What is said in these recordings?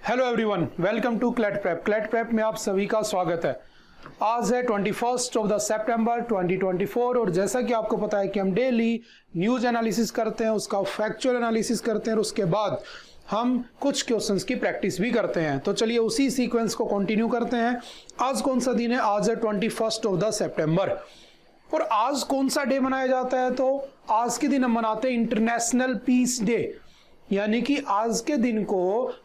Hello everyone, welcome to CLAT prep. CLAT prep में आप सभी का स्वागत है। आज है 21 सितंबर 2024 और जैसा कि आपको पता है कि हम डेली न्यूज एनालिसिस करते हैं, उसका फैक्चुअल एनालिसिस करते हैं और उसके बाद हम कुछ क्वेश्चंस की प्रैक्टिस भी करते हैं। तो चलिए उसी सीक्वेंस को कंटिन्यू करते हैं। आज कौन सा दिन है? आज है 21 सितंबर। और आज कौन सा डे मनाया जाता है? तो आज के दिन हम मनाते हैं इंटरनेशनल पीस डे, यानी कि आज के दिन को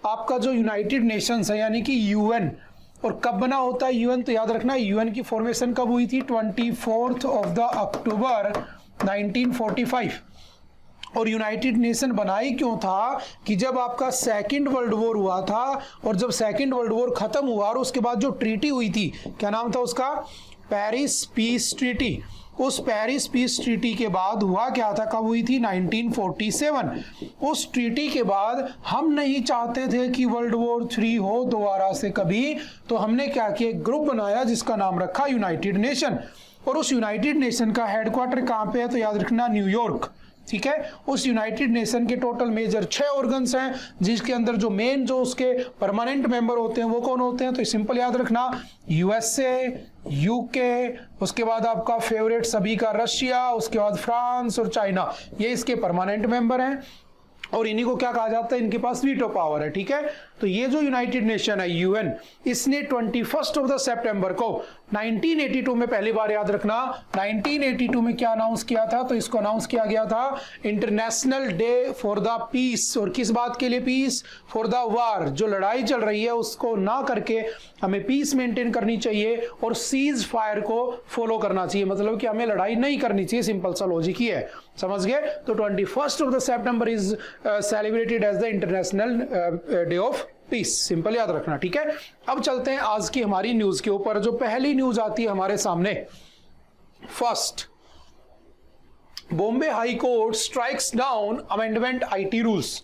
आपका जो यूनाइटेड नेशंस है यानी कि यूएन, और कब बना होता है यूएन? तो याद रखना यूएन की फॉर्मेशन कब हुई थी? 24 अक्टूबर 1945। और यूनाइटेड नेशन बनाई क्यों था कि जब आपका सेकेंड वर्ल्ड वॉर हुआ था और जब सेकेंड वर्ल्ड वॉर खत्म हुआ और उसके बाद जो ट्रीटी हुई थी, क्या नाम था उसका? Paris peace treaty. उस पेरिस पीस ट्रीटी के बाद हुआ क्या था? कब हुई थी? 1947। उस ट्रीटी के बाद हम नहीं चाहते थे कि वर्ल्ड वॉर 3 हो दोबारा से कभी, तो हमने क्या किया? एक ग्रुप बनाया जिसका नाम रखा यूनाइटेड नेशन। और उस यूनाइटेड नेशन का हेडक्वार्टर कहाँ पे है? तो याद रखना न्यूयॉर्क। ठीक है। उस यूनाइटेड नेशन के टोटल मेजर 6 ऑर्गन्स हैं, जिसके अंदर जो मेन जो उसके परमानेंट मेंबर होते हैं वो कौन होते हैं? तो सिंपल याद रखना, यूएसए, यूके, उसके बाद आपका फेवरेट सभी का रशिया, उसके बाद फ्रांस और चाइना, ये इसके परमानेंट मेंबर हैं और इन्हीं को क्या कहा जाता है? इनके पास वीटो पावर है। ठीक है। तो ये जो यूनाइटेड नेशन है यूएन, इसने 21 सितंबर को 1982 में पहली बार, याद रखना 1982 में क्या अनाउंस किया था? तो इसको अनाउंस किया गया था international day for the peace. और किस बात के लिए? Peace for the war. जो लड़ाई चल रही है उसको ना करके हमें पीस मेंटेन करनी चाहिए और सीज फायर को फॉलो करना चाहिए, मतलब कि हमें लड़ाई नहीं करनी चाहिए। सिंपल सा लॉजिक ही है, समझ गए? तो 21 सितंबर is celebrated as the international day of peace. Simple याद रखना। ठीक है। अब चलते हैं आज की हमारी न्यूज के ऊपर। जो पहली न्यूज आती है हमारे सामने, first, Bombay high court strikes down amendment IT rules.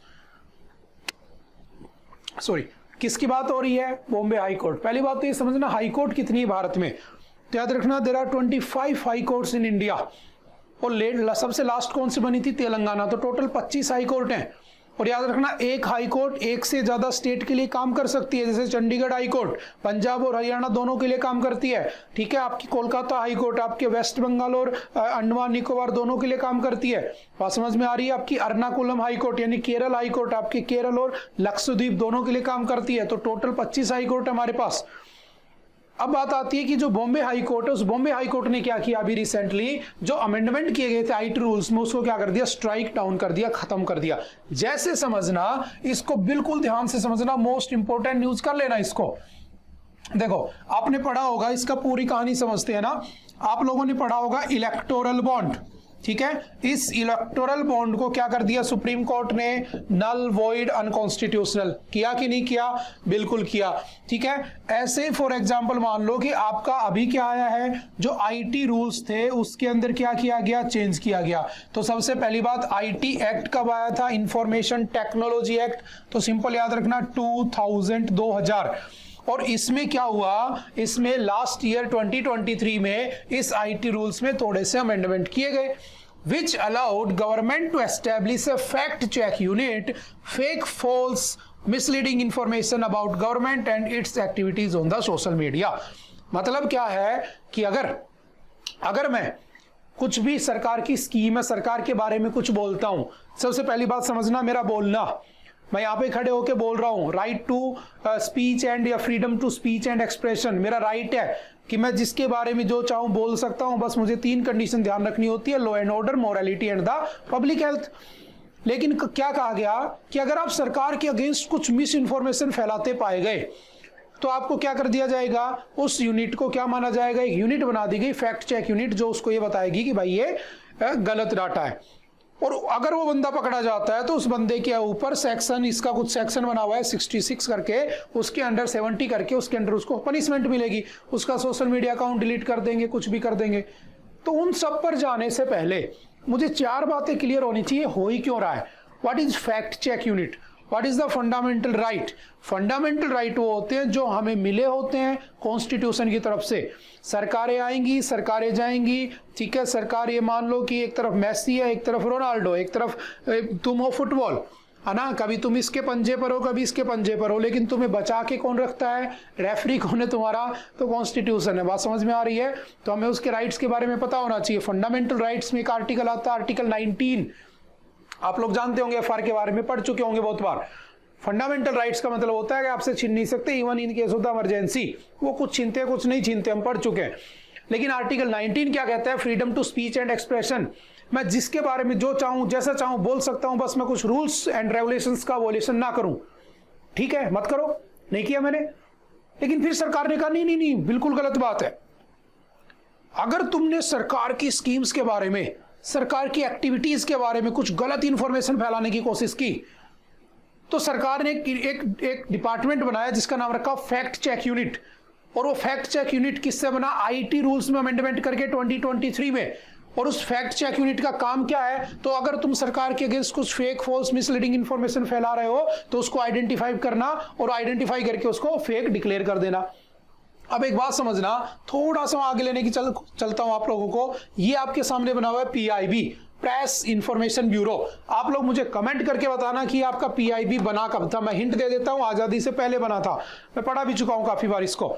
Sorry, किसकी बात हो रही है? Bombay high court. पहली बात तो ये समझना हाई कोर्ट कितनी है भारत में। तो याद रखना there are 25 high courts in India. और सबसे लास्ट कौन सी बनी थी? तेलंगाना। तो टोटल 25 हाई कोर्ट हैं। और याद रखना एक हाई कोर्ट एक से ज्यादा स्टेट के लिए काम कर सकती है। जैसे चंडीगढ़ हाई कोर्ट पंजाब और हरियाणा दोनों के लिए काम करती है। ठीक है। आपकी कोलकाता हाई कोर्ट आपके वेस्ट बंगाल और अंडमान निकोबार दोनों के लिए काम करती है। बात समझ में आ रही है? आपकी अर्नाकुलम हाई कोर्ट यानी केरल हाई कोर्ट आपके केरल और लक्षद्वीप दोनों के लिए काम करती है। तो टोटल 25 हाई कोर्ट हमारे पास। अब बात आती है कि जो बॉम्बे हाई कोर्ट है, उस बॉम्बे हाई कोर्ट ने क्या किया? अभी रिसेंटली जो अमेंडमेंट किए गए थे आईटी रूल्स में, उसको क्या कर दिया? स्ट्राइक डाउन कर दिया, खत्म कर दिया। जैसे समझना, इसको बिल्कुल ध्यान से समझना, मोस्ट इंपोर्टेंट न्यूज कर लेना इसको। देखो, आपने पढ़ा होगा, इसका पूरी कहानी समझते हैं ना। आप लोगों ने पढ़ा होगा इलेक्टोरल बॉन्ड। ठीक है। इस इलेक्टोरल बॉन्ड को क्या कर दिया सुप्रीम कोर्ट ने? नल, वॉइड, अनकॉन्स्टिट्यूशनल किया कि नहीं किया? बिल्कुल किया। ठीक है। ऐसे फॉर एग्जांपल मान लो कि आपका अभी क्या आया है, जो आईटी रूल्स थे उसके अंदर क्या किया गया? चेंज किया गया। तो सबसे पहली बात, आईटी एक्ट कब आया था? Information technology act. तो सिंपल याद रखना 2000। और इसमें क्या हुआ? इसमें लास्ट ईयर 2023 में इस आईटी रूल्स में थोड़े से अमेंडमेंट किए गए, which allowed government to establish a fact check unit, fake, false, misleading information about government and its activities on the social media। मतलब क्या है कि अगर मैं कुछ भी सरकार की स्कीम है, सरकार के बारे में कुछ बोलता हूं, सबसे पहली बात समझना, मेरा बोलना, मैं यहां पे खड़े होके बोल रहा हूं, राइट टू स्पीच एंड या freedom to speech and expression मेरा राइट है कि मैं जिसके बारे में जो चाहूं बोल सकता हूं। बस मुझे 3 कंडीशन ध्यान रखनी होती है, law and order, morality and the public health. लेकिन क्या कहा गया कि अगर आप सरकार के अगेंस्ट कुछ मिस इंफॉर्मेशन फैलाते पाए गए तो आपको क्या कर दिया जाएगा? उस यूनिट को क्या माना जाएगा? एक यूनिट बना दी गई, फैक्ट चेक यूनिट, जो उसको ये बताएगी कि भाई ये गलत डाटा है। और अगर वो बंदा पकड़ा जाता है तो उस बंदे के ऊपर सेक्शन, इसका कुछ सेक्शन बना हुआ है 66 करके, उसके अंडर 70 करके, उसके अंडर उसको पनिशमेंट मिलेगी। उसका सोशल मीडिया अकाउंट डिलीट कर देंगे, कुछ भी कर देंगे। तो उन सब पर जाने से पहले मुझे 4 बातें क्लियर होनी चाहिए, हो ही क्यों रहा है। What is fact check unit? What is the fundamental right? Fundamental right वो होते हैं जो हमें मिले होते हैं कॉन्स्टिट्यूशन की तरफ से। सरकारें आएंगी, सरकारें जाएंगी। ठीक है। सरकार ये मान लो कि एक तरफ मेसी है, एक तरफ रोनाल्डो, एक तरफ तुम हो फुटबॉल। है ना, कभी तुम इसके पंजे पर हो कभी इसके पंजे पर हो, लेकिन तुम्हें बचा के कौन रखता है, रेफरी कौन है तुम्हारा, तो कॉन्स्टिट्यूशन है। बात समझ में आ रही है? तो हमें उसके राइट्स के बारे में पता होना चाहिए। फंडामेंटल राइट्स में एक आर्टिकल आता है आर्टिकल 19, आप लोग जानते होंगे, एफआर के बारे में पढ़ चुके होंगे बहुत बार। फंडामेंटल राइट्स का मतलब होता है कि आपसे छीन नहीं सकते, even in case of the emergency. वो कुछ छीनते हैं कुछ नहीं छीनते, हम पढ़ चुके हैं। लेकिन आर्टिकल 19 क्या कहता है? Freedom to speech and expression. मैं जिसके बारे में जो चाहूं जैसा चाहूं बोल सकता हूं, बस मैं कुछ रूल्स एंड रेगुलेशंस का वोलेशन ना करूं। ठीक है, मत करो, नहीं किया मैंने। लेकिन फिर सरकार ने कहा नहीं नहीं नहीं, बिल्कुल गलत बात है। अगर तुमने सरकार की स्कीम्स के बारे में, सरकार की एक्टिविटीज के बारे में कुछ गलत इंफॉर्मेशन फैलाने की कोशिश की, तो सरकार ने एक डिपार्टमेंट बनाया जिसका नाम रखा फैक्ट चेक यूनिट। और वो फैक्ट चेक यूनिट किससे बना? आईटी रूल्स में अमेंडमेंट करके 2023 में। और उस फैक्ट चेक यूनिट का काम क्या है? तो अगर तुम सरकार के अगेंस्ट कुछ फेक, फॉल्स, मिसलीडिंग इंफॉर्मेशन फैला रहे हो तो उसको आइडेंटिफाई करना और आइडेंटिफाई करके उसको फेक डिक्लेयर कर देना। अब एक बात समझना, थोड़ा सा आगे लेने की चलता हूं आप लोगों को। ये आपके सामने बना हुआ है पीआईबी, प्रेस इंफॉर्मेशन ब्यूरो। आप लोग मुझे कमेंट करके बताना कि आपका पीआईबी बना कब था। मैं हिंट दे देता हूं, आजादी से पहले बना था। मैं पढ़ा भी चुका हूं काफी बार इसको,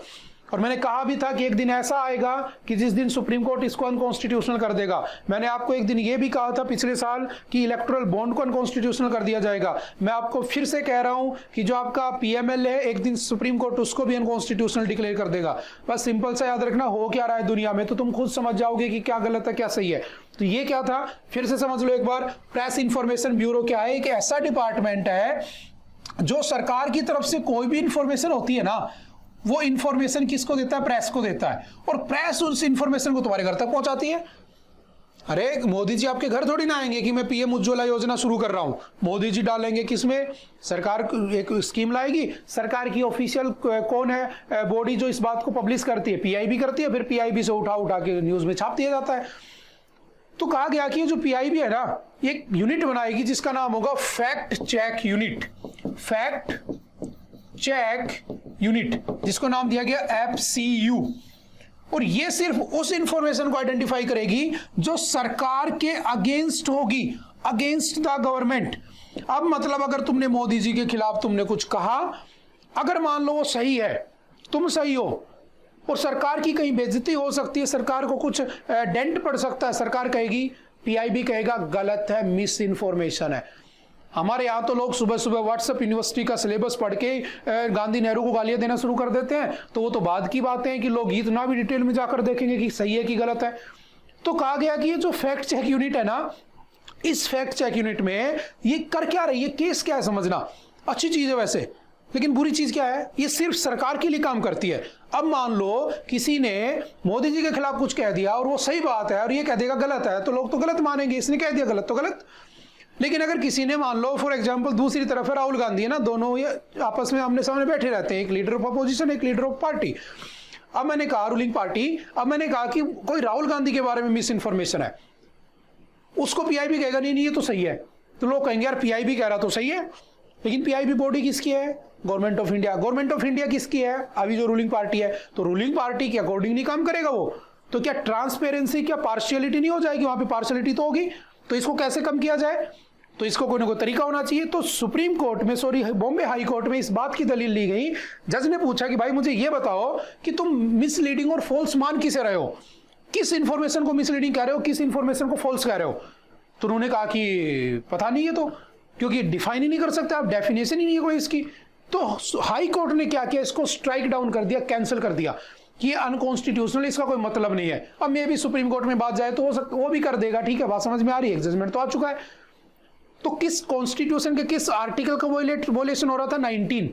और मैंने कहा भी था कि एक दिन ऐसा आएगा कि जिस दिन सुप्रीम कोर्ट इसको अनकॉन्स्टिट्यूशनल कर देगा। मैंने आपको एक दिन ये भी कहा था पिछले साल कि इलेक्टोरल बॉन्ड को अनकॉन्स्टिट्यूशनल कर दिया जाएगा। मैं आपको फिर से कह रहा हूं कि जो आपका पीएमएल है, एक दिन सुप्रीम कोर्ट उसको भी अनकॉन्स्टिट्यूशनल डिक्लेयर कर देगा। बस सिंपल सा याद रखना हो क्या रहा है दुनिया में, तो तुम खुद समझ जाओगे कि क्या गलत है क्या सही है। तो ये क्या था, फिर से समझ लो एक बार। प्रेस इंफॉर्मेशन ब्यूरो क्या है? एक ऐसा डिपार्टमेंट है जो सरकार की तरफ से कोई भी इंफॉर्मेशन होती है ना, वो इंफॉर्मेशन किसको देता है? प्रेस को देता है। और प्रेस उस इंफॉर्मेशन को तुम्हारे घर तक पहुंचाती है। अरे मोदी जी आपके घर थोड़ी ना आएंगे कि मैं पीएम उज्ज्वला योजना शुरू कर रहा हूं। मोदी जी डालेंगे किसमें? सरकार एक स्कीम लाएगी, सरकार की ऑफिशियल कौन है बॉडी जो इस बात को पब्लिश करती है? पीआईबी करती है। फिर पीआईबी से उठा उठा के न्यूज में छाप दिया जाता है। तो कहा गया कि जो पीआईबी है ना, एक यूनिट बनाएगी जिसका नाम होगा fact check unit. Fact check unit, जिसको नाम दिया गया एफसीयू। और ये सिर्फ उस इंफॉर्मेशन को आइडेंटिफाई करेगी जो सरकार के अगेंस्ट होगी, अगेंस्ट द गवर्नमेंट। अब मतलब अगर तुमने मोदी जी के खिलाफ तुमने कुछ कहा, अगर मान लो वो सही है, तुम सही हो, और सरकार की कहीं बेइज्जती हो सकती है, सरकार को कुछ डेंट पड़ सकता है, सरकार कहेगी, पीआईबी कहेगा गलत है, मिस इन्फॉर्मेशन है। हमारे यहाँ तो लोग सुबह सुबह व्हाट्सएप यूनिवर्सिटी का सिलेबस पढ़ के गांधी नेहरू को गालियां देना शुरू कर देते हैं। तो वो तो बाद की बातें हैं कि लोग इतना भी डिटेल में जाकर देखेंगे कि सही है कि गलत है। तो कहा गया कि ये जो फैक्ट चेक यूनिट है ना, इस फैक्ट चेक यूनिट में ये कर क्या रही है, केस क्या है समझना। अच्छी चीज है वैसे, लेकिन बुरी चीज क्या है? ये सिर्फ सरकार के लिए काम करती है। अब मान लो किसी ने मोदी जी के खिलाफ कुछ कह दिया और वो सही बात है और ये कह देगा गलत है, तो लोग तो गलत मानेंगे, इसने कह दिया गलत तो गलत। लेकिन अगर किसी ने मान लो फॉर एग्जांपल दूसरी तरफ है राहुल गांधी है ना, दोनों ये आपस में आमने सामने बैठे रहते हैं, एक लीडर ऑफ अपोजिशन एक लीडर ऑफ पार्टी। अब मैंने कहा रूलिंग पार्टी, अब मैंने कहा कि कोई राहुल गांधी के बारे में मिस इन्फॉर्मेशन है, उसको पीआईबी कहेगा नहीं नहीं ये तो सही है, तो लोग कहेंगे यार पीआईबी कह रहा तो सही है। लेकिन पीआईबी बॉडी किसकी है? Government of India. Government of India किसकी है? अभी जो रूलिंग पार्टी है। तो रूलिंग पार्टी के अकॉर्डिंग नहीं काम करेगा वो। तो क्या ट्रांसपेरेंसी, क्या पार्शियलिटी नहीं हो जाएगी? वहां पे पार्शियलिटी तो होगी। तो इसको कैसे कम किया जाए? तो इसको कोई ना कोई तरीका होना चाहिए। तो सुप्रीम कोर्ट में, सॉरी बॉम्बे हाई कोर्ट में इस बात की दलील ली गई। जज ने पूछा कि भाई मुझे ये बताओ कि तुम मिसलीडिंग और फॉल्स मान किसे रहे हो, किस इंफॉर्मेशन को मिसलीडिंग कह रहे हो, किस इंफॉर्मेशन को फॉल्स कह रहे हो। तो उन्होंने कहा कि पता नहीं है, तो क्योंकि डिफाइन ही नहीं कर सकते आप, डेफिनेशन ही नहीं है कोई इसकी। तो हाई कोर्ट ने क्या किया, इसको स्ट्राइक डाउन कर दिया, कैंसिल कर दिया कि ये अनकॉन्स्टिट्यूशनल, इसका कोई मतलब नहीं है। अब मे भी सुप्रीम कोर्ट में बात जाए तो वो भी कर देगा, ठीक है, बात समझ में आ रही है, जजमेंट तो आ चुका है। तो किस कॉन्स्टिट्यूशन के किस आर्टिकल का वोलेशन हो रहा था? 19।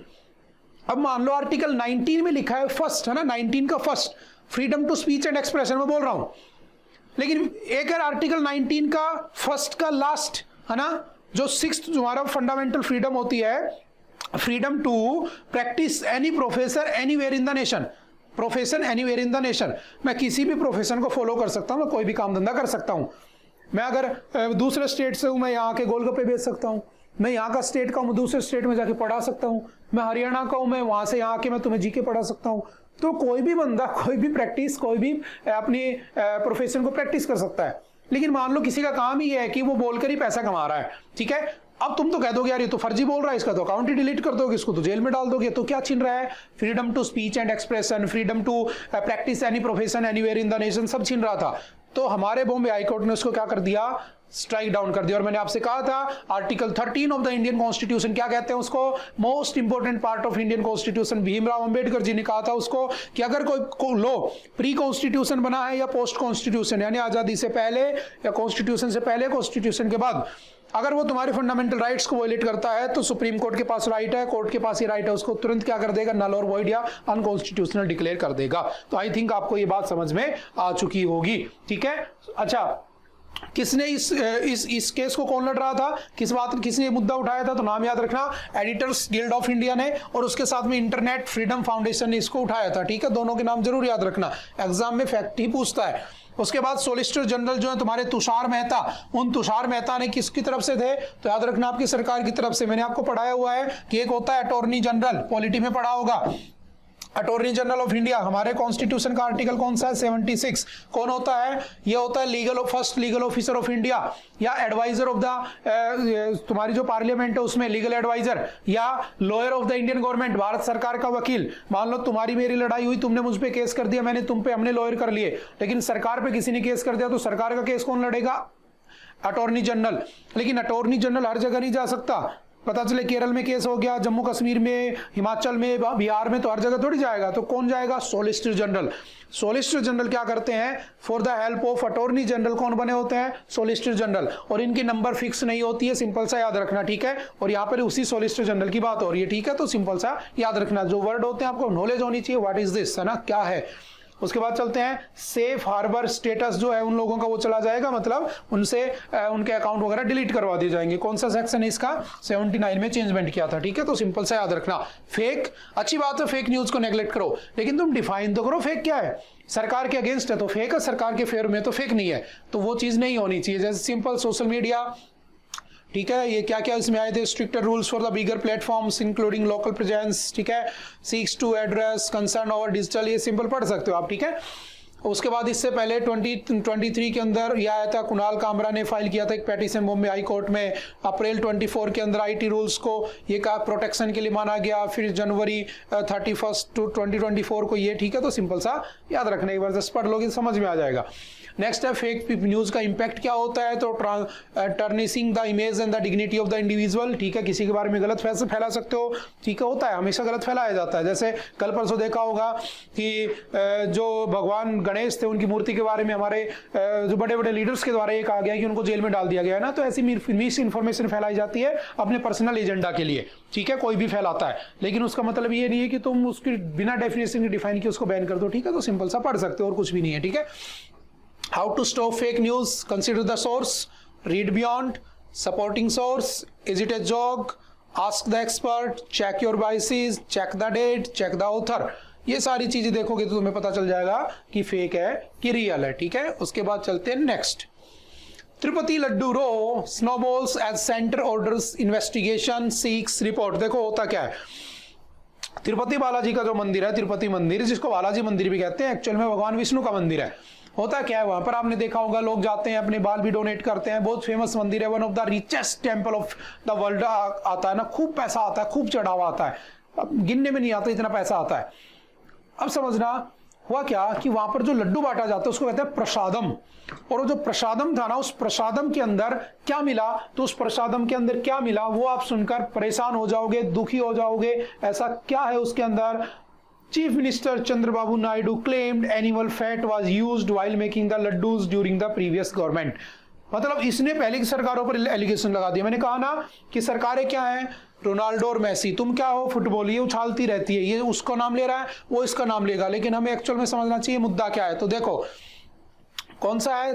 अब मान लो आर्टिकल 19 में लिखा है फर्स्ट, है ना, 19 का first, freedom to speech and expression में बोल रहा हूं। लेकिन एक है आर्टिकल 19 का फर्स्ट का लास्ट, है ना, जो 6th तुम्हारा फंडामेंटल फ्रीडम होती है, freedom to practice any professor anywhere in the nation. Profession anywhere in the nation, मैं किसी भी प्रोफेशन को फॉलो कर सकता हूं, मैं कोई भी काम धंधा कर सकता हूं। मैं अगर दूसरे स्टेट से हूं, मैं यहाँ के गोलगप्पे बेच सकता हूं। मैं यहाँ का स्टेट का हूं, दूसरे स्टेट में जाके पढ़ा सकता हूं। मैं हरियाणा का हूं, मैं वहां से यहाँ के मैं तुम्हें जीके पढ़ा सकता हूं। तो कोई भी बंदा कोई भी प्रैक्टिस, कोई भी अपनी प्रोफेशन को प्रैक्टिस कर सकता है। लेकिन मान लो किसी का काम ही है कि वो बोलकर ही पैसा कमा रहा है, ठीक है, अब तुम तो कह दोगे यार ये तो फर्जी बोल रहा है, इसका तो अकाउंट ही डिलीट कर दोगे, इसको तो जेल में डाल दोगे। तो क्या छीन रहा है? Freedom to speech and expression, freedom to practice any profession anywhere in the nation, सब छीन रहा था। तो हमारे बॉम्बे हाईकोर्ट ने उसको क्या कर दिया? स्ट्राइक डाउन कर दिया। और मैंने आपसे कहा था article 13 of the Indian constitution, क्या कहते हैं उसको? Most important part of Indian constitution. Bhimrao Ambedkar ji ने कहा था उसको कि अगर कोई लॉ प्री कॉन्स्टिट्यूशन बना है या पोस्ट कॉन्स्टिट्यूशन, यानी आजादी से पहले या कॉन्स्टिट्यूशन से पहले, कॉन्स्टिट्यूशन के बाद, अगर वो तुम्हारे फंडामेंटल राइट्स को वायलेट करता है तो सुप्रीम कोर्ट के पास राइट है, कोर्ट के पास ही राइट है, उसको तुरंत क्या कर देगा? नल और वॉइड या अनकॉन्स्टिट्यूशनल डिक्लेयर कर देगा। तो आई थिंक आपको ये बात समझ में आ चुकी होगी, ठीक है। अच्छा, किसने इस केस को कौन लड़ रहा था? किसने ये मुद्दा उठाया था? तो नाम याद रखना, एडिटर्स गिल्ड ऑफ इंडिया ने, और उसके साथ में इंटरनेट फ्रीडम फाउंडेशन ने इसको उठाया था, ठीक है। दोनों के नाम जरूर याद रखना, एग्जाम में फैक्ट ही पूछता है। उसके बाद सोलिसिटर जनरल जो है तुम्हारे तुषार मेहता, उन तुषार मेहता ने किसकी तरफ से थे? तो याद रखना आपकी सरकार की तरफ से। मैंने आपको पढ़ाया हुआ है कि एक होता है अटॉर्नी जनरल, पॉलिटी में पढ़ा होगा, अटॉर्नी जनरल ऑफ इंडिया। हमारे कॉन्स्टिट्यूशन का आर्टिकल कौन सा है? 76। कौन होता है? ये होता है first legal officer of India, या एडवाइजर ऑफ द, तुम्हारी जो पार्लियामेंट है उसमें लीगल एडवाइजर, या lawyer of the Indian government, Bharat सरकार का वकील। मान लो तुम्हारी मेरी लड़ाई हुई, तुमने मुझ पे केस कर दिया, मैंने तुम पे, हमने लॉयर कर लिए, लेकिन सरकार पे किसी ने केस कर दिया, तो सरकार का केस कौन लड़ेगा? Attorney general. लेकिन अटॉर्नी जनरल हर जगह नहीं जा सकता। पता चले केरल में केस हो गया, जम्मू कश्मीर में, हिमाचल में, बिहार में, तो हर जगह थोड़ी जाएगा। तो कौन जाएगा? Solicitor general. सोलिसिटर जनरल क्या करते हैं? For the help of attorney general कौन बने होते हैं? Solicitor general. और इनकी नंबर फिक्स नहीं होती है, सिंपल सा याद रखना, ठीक है। और यहाँ पर उसी सोलिसिटर जनरल की बात हो रही है, ठीक है। तो सिंपल सा याद रखना, जो वर्ड होते हैं आपको नॉलेज होनी चाहिए, व्हाट इज दिस, है ना, क्या है। उसके बाद चलते हैं, सेफ हार्बर स्टेटस जो है उन लोगों का वो चला जाएगा, मतलब उनसे उनके अकाउंट वगैरह डिलीट करवा दिए जाएंगे। कौन सा सेक्शन है इसका? 79 में चेंजमेंट किया था, ठीक है। तो सिंपल सा याद रखना। फेक, अच्छी बात है, फेक न्यूज को नेग्लेक्ट करो, लेकिन तुम डिफाइन तो करो फेक क्या है। सरकार के अगेंस्ट है तो फेक है, सरकार के फेवर में तो फेक नहीं है, तो वो चीज नहीं होनी चाहिए। जैसे सिंपल सोशल मीडिया, ठीक है, ये क्या क्या इसमें आए थे? Stricter rules for the bigger platforms including local presence, ठीक है, seeks to address concern over digital, ये सिंपल पढ़ सकते हो आप, ठीक है। उसके बाद इससे पहले 2023 के अंदर यह आया था, कुणाल कामरा ने फाइल किया था एक पेटिशन बॉम्बे हाई कोर्ट में। अप्रैल 24 के अंदर आईटी रूल्स को ये का प्रोटेक्शन के लिए माना गया। फिर जनवरी 31 2024 को ये, ठीक है। तो सिंपल सा याद रखने, एक बार जस्ट पढ़ लोगे समझ में आ जाएगा। नेक्स्ट है फेक न्यूज का इंपैक्ट क्या होता है? तो tarnishing the image and the dignity of the individual, ठीक है। किसी के बारे में गलत फैला सकते हो, ठीक है, होता है, हमेशा गलत फैलाया जाता है। जैसे कल परसों देखा होगा कि जो भगवान गणेश थे उनकी मूर्ति के बारे में हमारे जो बड़े बड़े लीडर्स के द्वारा ये कहा गया कि उनको जेल में डाल दिया गया है ना। तो ऐसी मिस इन्फॉर्मेशन फैलाई जाती है अपने पर्सनल एजेंडा के लिए, ठीक है, कोई भी फैलाता है, लेकिन उसका मतलब ये नहीं है कि तुम उसकी बिना डेफिनेशन डिफाइन किए उसको बैन कर दो, ठीक है। तो सिंपल सा पढ़ सकते हो और कुछ भी नहीं है, ठीक है। How to stop fake news? Consider the source, read beyond, supporting source, is it a joke, ask the expert, check your biases, check the date, check the author। ये सारी चीजें देखोगे तो तुम्हें पता चल जाएगा कि फेक है कि रियल है, ठीक है। उसके बाद चलते हैं next. Tirupati laddu row snowballs as centre orders investigation seeks report. देखो होता क्या है, तिरुपति बालाजी का जो मंदिर है, तिरुपति मंदिर, जिसको बालाजी मंदिर भी कहते हैं, एक्चुअल में भगवान विष्णु का मंदिर है। होता क्या है वहां पर, आपने देखा होगा लोग जाते हैं, अपने बाल भी डोनेट करते हैं। बहुत फेमस मंदिर है, one of the richest temple of the world आता है ना, खूब पैसा आता है, खूब चढ़ावा आता है, अब गिनने में नहीं आता इतना पैसा आता है। अब समझना हुआ क्या कि वहां पर जो लड्डू बांटा जाता है उसको कहते हैं प्रसादम। और वो जो प्रसादम था ना, उस प्रसादम के अंदर क्या मिला, तो उस प्रसादम के अंदर क्या मिला वो आप सुनकर परेशान हो जाओगे, दुखी हो जाओगे। ऐसा क्या है उसके अंदर? Chief Minister Chandrababu Naidu claimed animal fat was used while making the laddus during the previous government। मतलब इसने पहले की सरकारों पर एलिगेशन लगा दिया। मैंने कहा ना कि सरकारें क्या हैं, रोनाल्डो और मेसी, तुम क्या हो, फुटबॉल, ये उछालती रहती है, ये उसका नाम ले रहा है, वो इसका नाम लेगा, लेकिन हमें एक्चुअल में समझना चाहिए मुद्दा क्या है। तो देखो कौन सा है,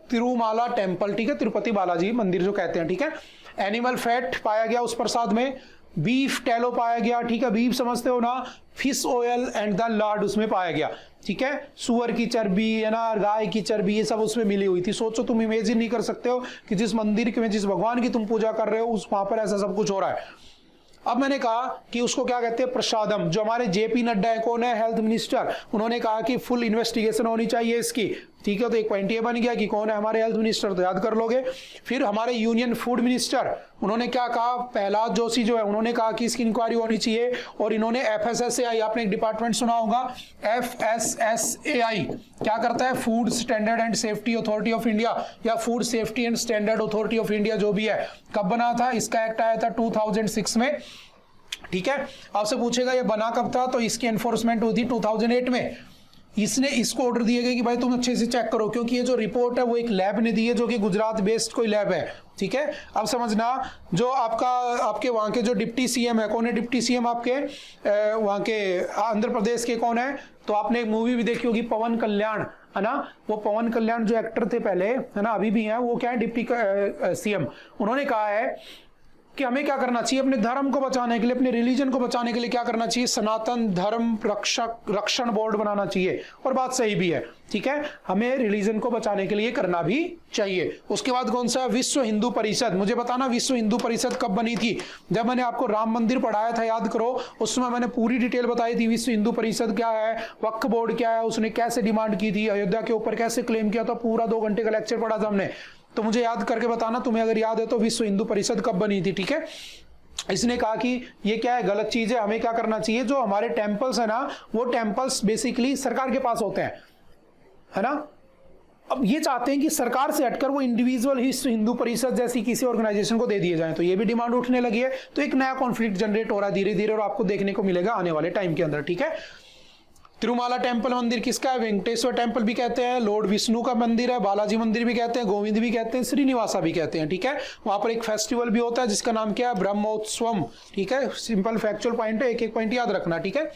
तिरुमाला टेम्पल, ठीक है, तिरुपति बालाजी मंदिर जो कहते हैं, ठीक है। एनिमल फैट पाया गया उस प्रसाद में, बीफ टैलो पाया गया, ठीक है, बीफ समझते हो ना, fish oil and the Lord उसमें पाया गया, ठीक है। सुअर की चर्बी है ना, गाय की चर्बी, ये सब उसमें मिली हुई थी। सोचो, तुम इमेजिन नहीं कर सकते हो कि जिस मंदिर में जिस भगवान की तुम पूजा कर रहे हो उस वहां पर ऐसा सब कुछ हो रहा है। अब मैंने कहा कि उसको क्या कहते हैं, प्रसादम। जो हमारे जेपी नड्डा है, कौन है, हेल्थ मिनिस्टर, उन्होंने कहा कि फुल इन्वेस्टिगेशन होनी चाहिए इसकी, ठीक है। तो एक पॉइंट ये बन गया कि कौन है हमारे हेल्थ मिनिस्टर, तो याद कर लोगे। फिर हमारे यूनियन फूड मिनिस्टर, उन्होंने क्या कहा, प्रहलाद जोशी जो है, उन्होंने कहा कि इसकी इंक्वायरी होनी चाहिए। और इन्होंने FSSAI, आपने एक डिपार्टमेंट सुना होगा, FSSAI क्या करता है, food standard and safety authority of India या food safety and standard authority of India जो भी है, कब बना था, इसका एक्ट आया था 2006 में, ठीक है। आपसे पूछेगा ये बना कब था, तो इसकी एनफोर्समेंट हुई थी 2008 में। इसने इसको ऑर्डर दिए गए कि भाई तुम अच्छे से चेक करो, क्योंकि ये जो रिपोर्ट है वो एक लैब ने दी है जो कि गुजरात बेस्ड कोई लैब है, ठीक है। अब समझना, जो आपके वहाँ के जो डिप्टी CM है, कौन है डिप्टी CM आपके वहाँ के आंध्र प्रदेश के, कौन है, तो आपने एक मूवी भी देखी होगी पवन कल्याण, है ना। वो पवन कल्याण जो एक्टर थे पहले, है ना, अभी भी हैं, वो क्या है डिप्टी CM। उन्होंने कहा है कि हमें क्या करना चाहिए, अपने धर्म को बचाने के लिए, अपने रिलीजन को बचाने के लिए क्या करना चाहिए, सनातन धर्म रक्षण बोर्ड बनाना चाहिए। और बात सही भी है, ठीक है, हमें रिलीजन को बचाने के लिए करना भी चाहिए। उसके बाद कौन सा, विश्व हिंदू परिषद। मुझे बताना विश्व हिंदू परिषद कब बनी थी। जब मैंने आपको राम मंदिर पढ़ाया था, याद करो, उसमें मैंने पूरी डिटेल बताई थी, विश्व हिंदू परिषद क्या है, वक्फ बोर्ड क्या है, उसने कैसे डिमांड की थी, अयोध्या के ऊपर कैसे क्लेम किया था, पूरा 2 घंटे का लेक्चर पढ़ा था हमने। तो मुझे याद करके बताना, तुम्हें अगर याद है तो, विश्व हिंदू परिषद कब बनी थी, ठीक है। इसने कहा कि ये क्या है, गलत चीज है, हमें क्या करना चाहिए, जो हमारे टेम्पल्स है ना, वो टेम्पल्स बेसिकली सरकार के पास होते हैं, है ना। अब ये चाहते हैं कि सरकार से हटकर वो इंडिविजुअल विश्व हिंदू परिषद जैसी किसी ऑर्गेनाइजेशन को दे दिए जाएं, तो ये भी डिमांड उठने लगी है। तो एक नया कॉन्फ्लिक्ट जनरेट हो रहा है धीरे धीरे, और आपको देखने को मिलेगा आने वाले टाइम के अंदर, ठीक है। तिरुमाला टेम्पल मंदिर किसका है, वेंकटेश्वर टेम्पल भी कहते हैं, लॉर्ड विष्णु का मंदिर है, बालाजी मंदिर भी कहते हैं, गोविंद भी कहते हैं, श्रीनिवासा भी कहते हैं, ठीक है। वहां पर एक फेस्टिवल भी होता है जिसका नाम क्या है, ब्रह्मोत्सवम, ठीक है। सिंपल फैक्चुअल पॉइंट है, एक एक पॉइंट याद रखना, ठीक है।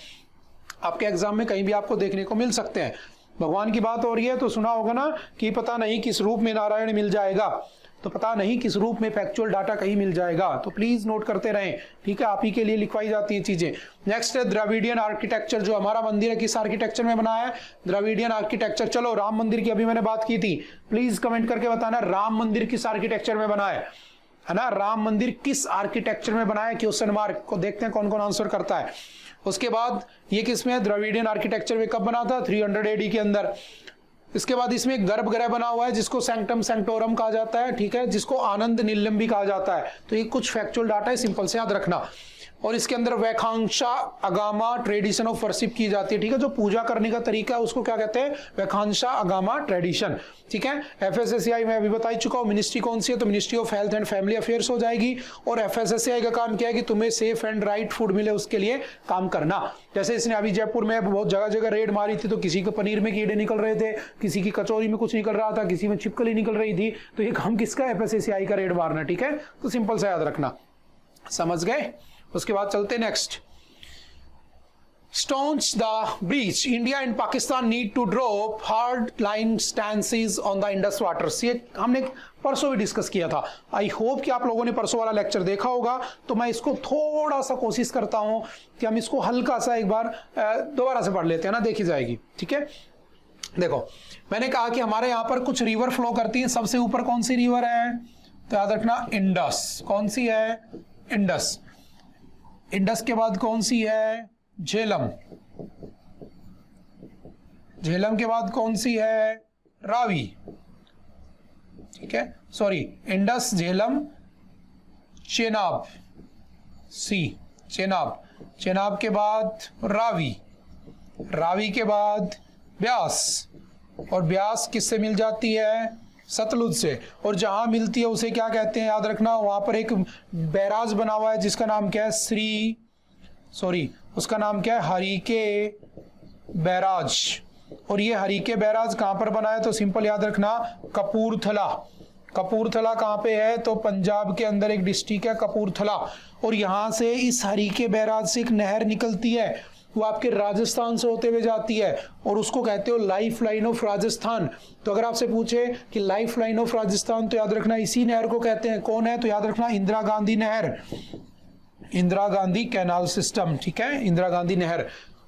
आपके एग्जाम में कहीं भी आपको देखने को मिल सकते हैं। भगवान की बात हो रही है तो सुना होगा ना कि पता नहीं किस रूप में नारायण मिल जाएगा, तो पता नहीं किस रूप में फैक्चुअल डाटा कहीं मिल जाएगा, तो प्लीज नोट करते रहें, ठीक है। आप ही के लिए लिखवाई जाती है चीजें। नेक्स्ट है द्रविडियन आर्किटेक्चर। जो हमारा मंदिर है किस आर्किटेक्चर में बना है, द्रविडियन आर्किटेक्चर। चलो राम मंदिर की अभी मैंने बात की थी, प्लीज कमेंट करके बताना राम मंदिर किस आर्किटेक्चर में बना है ना। राम मंदिर किस आर्किटेक्चर में बना है, क्वेश्चन मार्क को देखते हैं कौन कौन आंसर करता है। उसके बाद ये किसमें है, द्रविडियन आर्किटेक्चर में कब बना था, 300 AD के अंदर। इसके बाद इसमें एक गर्भगृह बना हुआ है जिसको सैंक्टम सैंक्टोरम कहा जाता है, ठीक है, जिसको आनंद नीलम भी कहा जाता है। तो ये कुछ फैक्चुअल डाटा है, सिंपल से याद रखना। और इसके अंदर वैखांशा अगामा ट्रेडिशन ऑफ वर्शिप की जाती है, ठीक है। जो पूजा करने का तरीका है उसको क्या कहते हैं, वैखांशा अगामा ट्रेडिशन, ठीक है। FSSAI में अभी बता ही चुका हूं। मिनिस्ट्री कौन सी है, तो ministry of health and family affairs हो जाएगी। और FSSAI का काम क्या है कि तुम्हें सेफ एंड राइट फूड मिले, उसके लिए काम करना। जैसे इसने अभी जयपुर में बहुत जगह जगह रेड मारी थी, तो किसी के पनीर में कीड़े निकल रहे थे, किसी की कचौरी में कुछ निकल रहा था, किसी में छिपकली निकल रही थी, तो ये काम किसका, FSSAI का रेड मारना, ठीक है। तो सिंपल सा याद रखना, समझ गए। उसके बाद चलते next. staunch the breach, India and Pakistan need to drop hard line stances on the Indus waters। ये हमने परसों भी डिस्कस किया था। आई होप कि आप लोगों ने परसों वाला लेक्चर देखा होगा। तो मैं इसको थोड़ा सा कोशिश करता हूं कि हम इसको हल्का सा एक बार दोबारा से पढ़ लेते हैं ना, देखी जाएगी, ठीक है। देखो मैंने कहा कि हमारे यहाँ पर कुछ रिवर फ्लो करती है। सबसे ऊपर कौन सी रिवर है, तो याद रखना इंडस। कौन सी है, इंडस। इंडस के बाद कौन सी है, झेलम। झेलम के बाद कौन सी है, रावी, ठीक है। सॉरी, इंडस, झेलम, चेनाब, सी, चेनाब। चेनाब के बाद रावी, रावी के बाद ब्यास, और ब्यास किससे मिल जाती है, सतलुज से। और जहां मिलती है उसे क्या कहते हैं, याद रखना। वहां पर एक बैराज बना हुआ है जिसका नाम क्या है, उसका नाम क्या है, हरिके बैराज। और ये हरिके बैराज कहां पर बना है, तो सिंपल याद रखना, कपूरथला। कपूरथला कहां पे है, तो पंजाब के अंदर एक डिस्ट्रिक्ट है कपूरथला। और यहां से इस हरिके बैराज से एक नहर निकलती है, वो आपके राजस्थान से होते हुए जाती है, और उसको कहते हो लाइफ लाइन ऑफ राजस्थान। तो अगर आपसे पूछे कि लाइफ लाइन ऑफ राजस्थान, तो याद रखना इसी नहर को कहते हैं। कौन है, तो याद रखना इंदिरा गांधी नहर, इंदिरा गांधी कैनाल सिस्टम, ठीक है, इंदिरा गांधी नहर,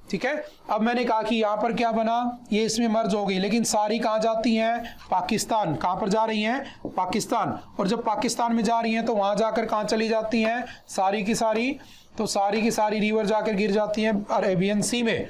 ठीक है। अब मैंने कहा कि यहाँ पर क्या बना, ये इसमें मर्ज हो गई, लेकिन सारी कहाँ जाती हैं, पाकिस्तान। कहाँ पर जा रही हैं, पाकिस्तान। और जब पाकिस्तान में जा रही हैं तो वहां जाकर कहाँ चली जाती हैं, सारी की सारी, तो सारी की सारी रिवर जाकर गिर जाती हैं अरेबियन सी में।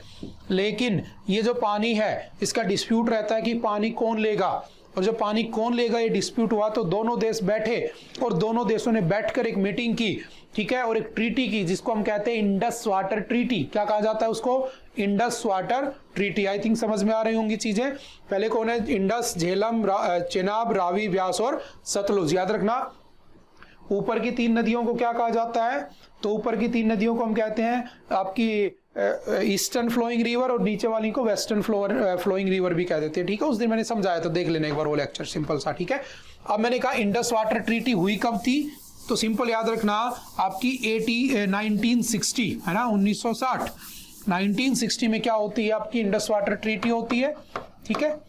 लेकिन ये जो पानी है इसका डिस्प्यूट रहता है कि पानी कौन लेगा, और जब पानी कौन लेगा ये डिस्प्यूट हुआ तो दोनों देश बैठे और दोनों देशों ने बैठकर एक मीटिंग की, ठीक है, और एक ट्रीटी की जिसको हम कहते हैं इंडस वाटर ट्रीटी। क्या कहा जाता है उसको? Indus water treaty. I think समझ में आ रही होंगी चीजें। पहले कौन है? इंडस, झेलम, चेनाब, रावी, व्यास और सतलुज। याद रखना ऊपर की 3 नदियों को क्या कहा जाता है? तो ऊपर की 3 नदियों को हम कहते हैं आपकी ईस्टर्न फ्लोइंग रिवर, और नीचे वाली को वेस्टर्न फ्लोइंग रिवर भी कह देते हैं, ठीक है। उस दिन मैंने समझाया था, देख लेना एक बार वो लेक्चर, सिंपल सा, ठीक है। अब मैंने कहा इंडस वाटर ट्रीटी हुई कब थी? तो सिंपल याद रखना आपकी 1960 है ना, 1960। 1960 में क्या होती है? आपकी इंडस वाटर ट्रीटी होती है, ठीक है।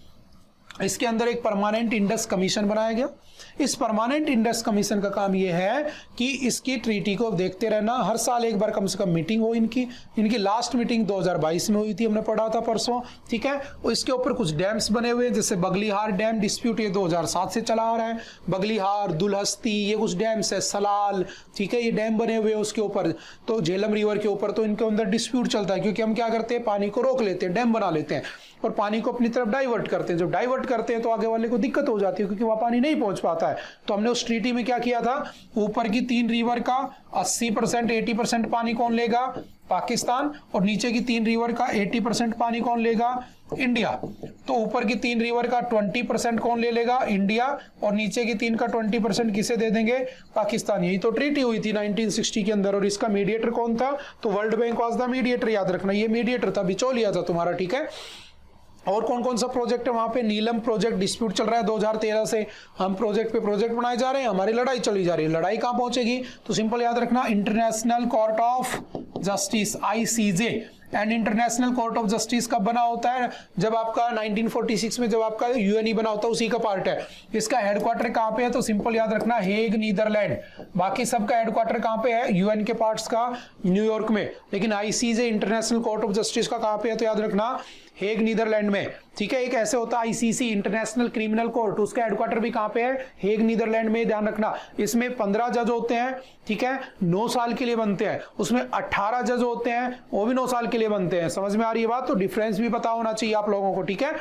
इसके अंदर एक परमानेंट इंडस कमीशन बनाया गया। इस परमानेंट इंडस कमीशन का काम यह है कि इसकी ट्रीटी को देखते रहना, हर साल एक बार कम से कम मीटिंग हो इनकी लास्ट मीटिंग 2022 में हुई थी, हमने पढ़ा था परसों, ठीक है। और इसके ऊपर कुछ डैम्स बने हुए हैं, जैसे बगलीहार डैम, डिस्प्यूट ये 2007 से चला आ रहा है। बगलीहार, दुलहस्ती, ये कुछ डैम्स है, सलाल, ठीक है, ये डैम बने हुए हैं उसके ऊपर। तो झेलम रिवर के ऊपर तो इनके अंदर डिस्प्यूट चलता है, क्योंकि हम क्या करते हैं, पानी को रोक लेते हैं, डैम बना लेते हैं और पानी को अपनी तरफ डाइवर्ट करते हैं। जब डाइवर्ट करते हैं तो आगे वाले को दिक्कत हो जाती है, क्योंकि वह पानी नहीं पहुंच पाता है। तो हमने उस ट्रीटी में क्या किया था? ऊपर की 3 रिवर का 80%, 80% पानी कौन लेगा? पाकिस्तान। और नीचे की 3 रिवर का 80% पानी कौन लेगा? इंडिया। तो ऊपर की 3 रिवर का 20% कौन ले लेगा? इंडिया। और नीचे की 3 का 20% किसे दे देंगे? पाकिस्तान। यही तो ट्रीटी हुई थी 1960 के अंदर। और इसका मीडिएटर कौन था? तो world bank was the mediator. याद रखना ये मीडिएटर था, बिचौलिया था तुम्हारा, ठीक है। और कौन कौन सा प्रोजेक्ट है वहां पे? नीलम प्रोजेक्ट डिस्प्यूट चल रहा है 2013 से। हम प्रोजेक्ट पे प्रोजेक्ट बनाए जा रहे हैं, हमारी लड़ाई चली जा रही है। लड़ाई कहां पहुंचेगी? तो सिंपल याद रखना international court of justice, ICJ। And international court of justice कब बना होता है? जब आपका 1946 में जब आपका UN बना होता है, उसी का पार्ट है। इसका हेडक्वार्टर कहां पे है? तो सिंपल याद रखना हेग, नीदरलैंड। बाकी सबका हेडक्वार्टर कहां पे है? UN के पार्ट्स का न्यूयॉर्क में। लेकिन ICJ international court of justice का कहां पे है? तो याद रखना हेग, नीदरलैंड में, ठीक है। एक ऐसे होता है ICC इंटरनेशनल क्रिमिनल कोर्ट, उसका हेडक्वार्टर भी कहां पे है? हेग, नीदरलैंड में। ध्यान रखना इसमें 15 जज होते हैं, ठीक है, 9 साल के लिए बनते हैं। उसमें 18 जज होते हैं, वो भी 9 साल के लिए बनते हैं। समझ में आ रही है बात? तो डिफरेंस भी पता होना चाहिए आप लोगों को, ठीक है।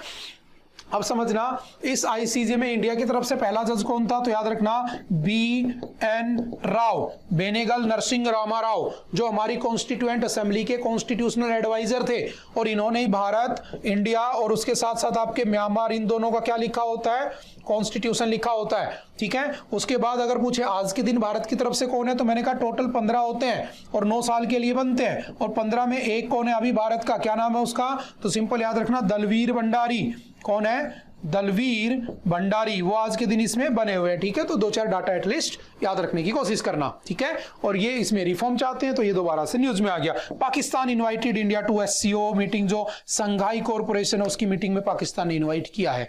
अब समझना इस ICJ में इंडिया की तरफ से पहला जज कौन था? तो याद रखना BN राव, बेनेगल नरसिंह रामा राव, जो हमारी कॉन्स्टिट्यूएंट असेंबली के कॉन्स्टिट्यूशनल एडवाइजर थे। और इन्होंने ही भारत, इंडिया और उसके साथ साथ आपके म्यांमार, इन दोनों का क्या लिखा होता है? कॉन्स्टिट्यूशन लिखा होता है, ठीक है। उसके बाद अगर पूछे आज के दिन भारत की तरफ से कौन है, तो मैंने कहा टोटल 15 होते हैं और 9 साल के लिए बनते हैं। और 15 में एक कौन है अभी भारत का? क्या नाम है उसका? तो सिंपल याद रखना दलवीर भंडारी। कौन है? दलवीर भंडारी। वो आज के दिन इसमें बने हुए हैं, ठीक है। तो 2-4 डाटा एटलीस्ट याद रखने की कोशिश करना, ठीक है। और ये इसमें रिफॉर्म चाहते हैं, तो ये दोबारा से न्यूज में आ गया। Pakistan invited India to SCO meeting, जो संघाई कॉर्पोरेशन है उसकी मीटिंग में पाकिस्तान ने इन्वाइट किया है।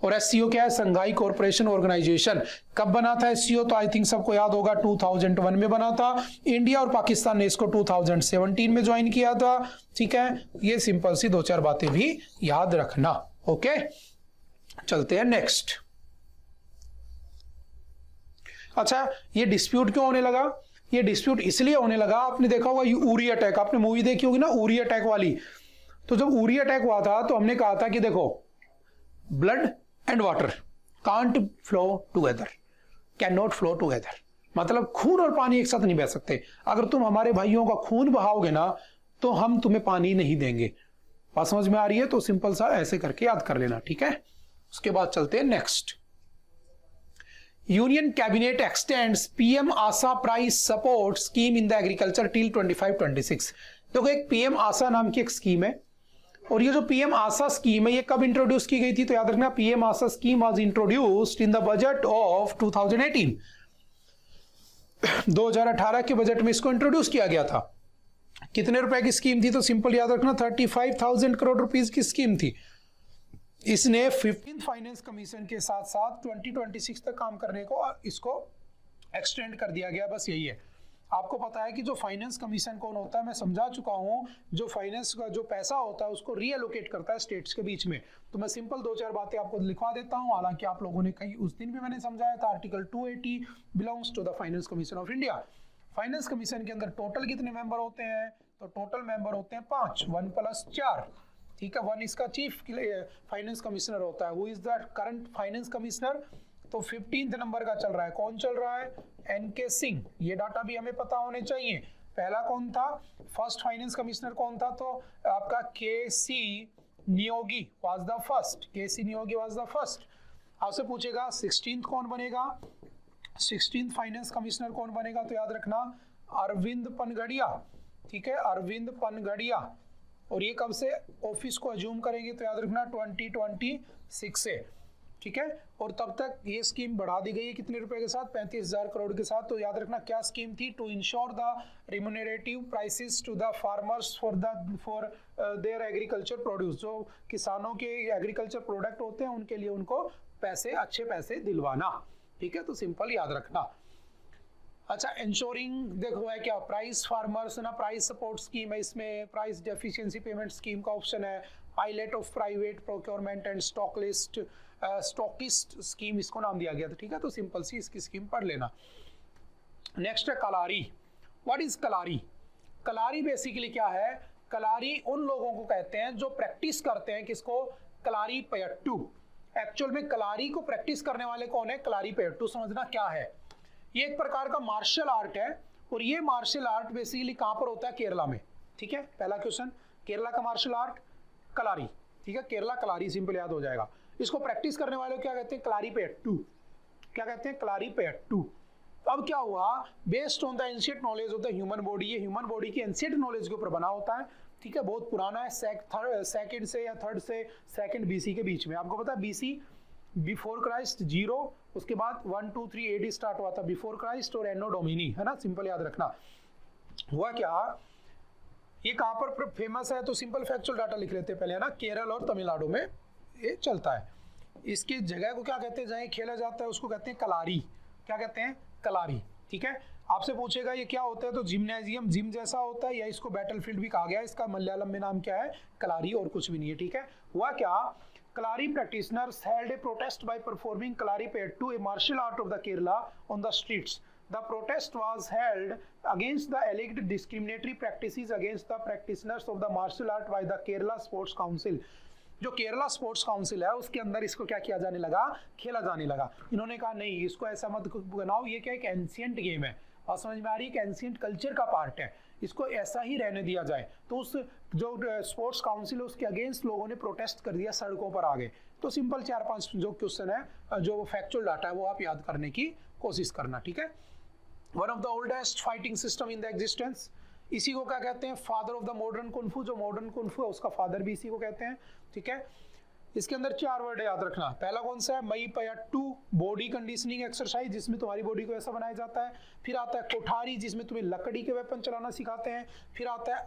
और SCO क्या है? Shanghai corporation organisation. कब बना था SCO? तो आई थिंक सबको याद होगा 2001 में बना था। इंडिया और पाकिस्तान ने इसको 2017 में ज्वाइन किया था, ठीक है। ये सिंपल सी 2-4 बातें भी याद रखना, ओके। चलते हैं नेक्स्ट। अच्छा, ये डिस्प्यूट क्यों होने लगा? ये डिस्प्यूट इसलिए होने लगा, आपने देखा होगा उरी अटैक, आपने मूवी देखी होगी ना उरी अटैक वाली। तो जब उरी अटैक हुआ था तो हमने कहा था कि देखो blood and water can't flow together, can not flow together. मतलब खून और पानी एक साथ नहीं बह सकते। अगर तुम हमारे भाइयों का खून बहाओगे ना तो हम तुम्हें पानी नहीं देंगे। बात समझ में आ रही है? तो सिंपल सा ऐसे करके याद कर लेना, ठीक है। उसके बाद चलते हैं next. Union cabinet x tends PM Asha price support scheme in the agriculture till 25-26। देखो एक PM आशा नाम की एक स्कीम है, और ये जो PM आशा स्कीम है ये कब इंट्रोड्यूस की गई थी? तो याद रखना PM Asha scheme was introduced in the budget of 2018। 2018 के बजट में इसको इंट्रोड्यूस किया गया था। कितने रुपए की स्कीम थी? तो सिंपल याद रखना 35,000 करोड़ रुपीस की स्कीम थी। इसने 15th फाइनेंस कमीशन के साथ साथ 2026 तक काम करने को इसको एक्सटेंड कर दिया गया। बस यही है। आपको पता है कि जो फाइनेंस कमीशन कौन होता है, मैं समझा चुका हूं। जो फाइनेंस का जो पैसा होता है उसको रीएलोकेट करता है स्टेट्स के बीच में। तो मैं सिंपल 2-4 बातें आपको लिखवा देता हूं। हालांकि आप लोगों ने कहीं उस दिन भी मैंने समझाया था, article 280 belongs to the finance commission of India. Finance commission के अंदर टोटल कितने मेंबर होते हैं? तो टोटल मेंबर होते हैं 5, 1 + 4, ठीक है। वन इसका चीफ फाइनेंस कमिश्नर होता है। Who is the current finance commissioner? तो 15 नंबर का चल रहा है। कौन चल रहा है? एनके सिंह। ये डाटा भी हमें पता होने चाहिए। पहला कौन था? फर्स्ट फाइनेंस कमिश्नर कौन था? तो आपका के सी नियोगी वाज द फर्स्ट। के सी नियोगी वाज द फर्स्ट। आपसे पूछेगा 16th कौन बनेगा? 16th फाइनेंस कमिश्नर कौन बनेगा? तो याद रखना अरविंद पनगड़िया। ठीक है, अरविंद पनगड़िया। और ये कब से ऑफिस को अज्यूम करेंगे? तो याद रखना 2026 से। ठीक है, और तब तक ये स्कीम बढ़ा दी गई है कितने रुपए के साथ? 35,000 करोड़ के साथ। तो याद रखना क्या स्कीम थी? To ensure the remunerative prices to the farmers for their agriculture produce. जो किसानों के एग्रीकल्चर प्रोडक्ट होते हैं उनके लिए उनको पैसे, अच्छे पैसे दिलवाना। ठीक है, तो सिंपल याद रखना। अच्छा, इंश्योरिंग देखो है क्या? प्राइस फार्मर्स ना, प्राइस सपोर्ट स्कीम है, इसमें प्राइस डेफिशिएंसी पेमेंट स्कीम का ऑप्शन है। Pilot of private procurement and stockist scheme इसको नाम दिया गया था। ठीक है, तो सिंपल सी इसकी स्कीम पढ़ लेना। नेक्स्ट है Kalari. What is Kalari? Kalari basically क्या है? कलारी उन लोगों को कहते हैं जो प्रैक्टिस करते हैं किसको? कलारी पयट्टू। एक्चुअल में कलारी को प्रैक्टिस करने वाले कौन है? कलारी पयट्टू। समझना क्या है? ये एक प्रकार का मार्शल आर्ट है, और ये मार्शल आर्ट बेसिकली कहां पर होता है? केरला में। ठीक है, पहला क्वेश्चन, केरला का मार्शल आर्ट कलारी। ठीक है, केरला कलारी, सिंपल याद हो जाएगा। इसको प्रैक्टिस करने वाले को क्या कहते हैं? कलारी पयट्टू। क्या कहते हैं? कलारी पयट्टू। अब क्या हुआ? Based on the ancient knowledge of the human body, ये ह्यूमन बॉडी की एंशिएंट नॉलेज के ऊपर बना होता है। ठीक है, बहुत पुराना है, सेकंड से या थर्ड से सेकंड बीसी के बीच में। आपको पता है बीसी बिफोर क्राइस्ट 0, उसके बाद 1 2 3 AD स्टार्ट हुआ था बिफोर क्राइस्ट, और एनो डोमिनी, है ना, सिंपल याद रखना। हुआ क्या? ये कहां पर फेमस है? तो सिंपल फैक्चुअल डाटा लिख लेते हैं पहले, है ना। केरल और तमिलनाडु में ये चलता है। इसकी जगह को क्या कहते हैं? जहाँ खेला जाता है उसको कहते हैं कलारी। क्या कहते हैं? कलारी। ठीक है, आपसे पूछेगा ये क्या होता है? तो जिम्नेजियम, जिम जैसा होता है, या इसको बैटलफील्ड भी कहा गया है। इसका मलयालम में नाम क्या है? कलारी, और कुछ भी नहीं है। ठीक है, हुआ क्या? Kalari practitioners held a protest by performing Kalari Payattu, a martial art of the Kerala, on the streets. The protest was held against the alleged discriminatory practices against the practitioners of the martial art by the Kerala Sports Council. जो Kerala sports council है उसके अंदर इसको क्या किया जाने लगा? खेला जाने लगा। इन्होंने कहा नहीं, इसको ऐसा मत बनाओ, ये क्या एक एंशिएंट गेम है, और समझ में आ रही है कि एंशिएंट कल्चर का पार्ट है, इसको ऐसा ही रहने दिया जाए। तो उस जो स्पोर्ट्स काउंसिल है उसके अगेंस्ट लोगों ने प्रोटेस्ट कर दिया, सड़कों पर आ गए। तो सिंपल 4-5 जो क्वेश्चन है, जो फैक्चुअल डाटा है, वो आप याद करने की कोशिश करना। ठीक है, one of the oldest fighting system in the existence. इसी को क्या कहते हैं? Father of the modern kung fu. जो मॉडर्न कुंफू है उसका फादर भी इसी को कहते हैं। ठीक है, इसके अंदर 4 वर्ड याद रखना। पहला कौन सा है? मई पयट्टू, बॉडी कंडीशनिंग एक्सरसाइज, जिसमें तुम्हारी बॉडी को ऐसा बनाया जाता है। फिर आता है कोठारी, जिसमें तुम्हें लकड़ी के वेपन चलाना सिखाते हैं। फिर आता है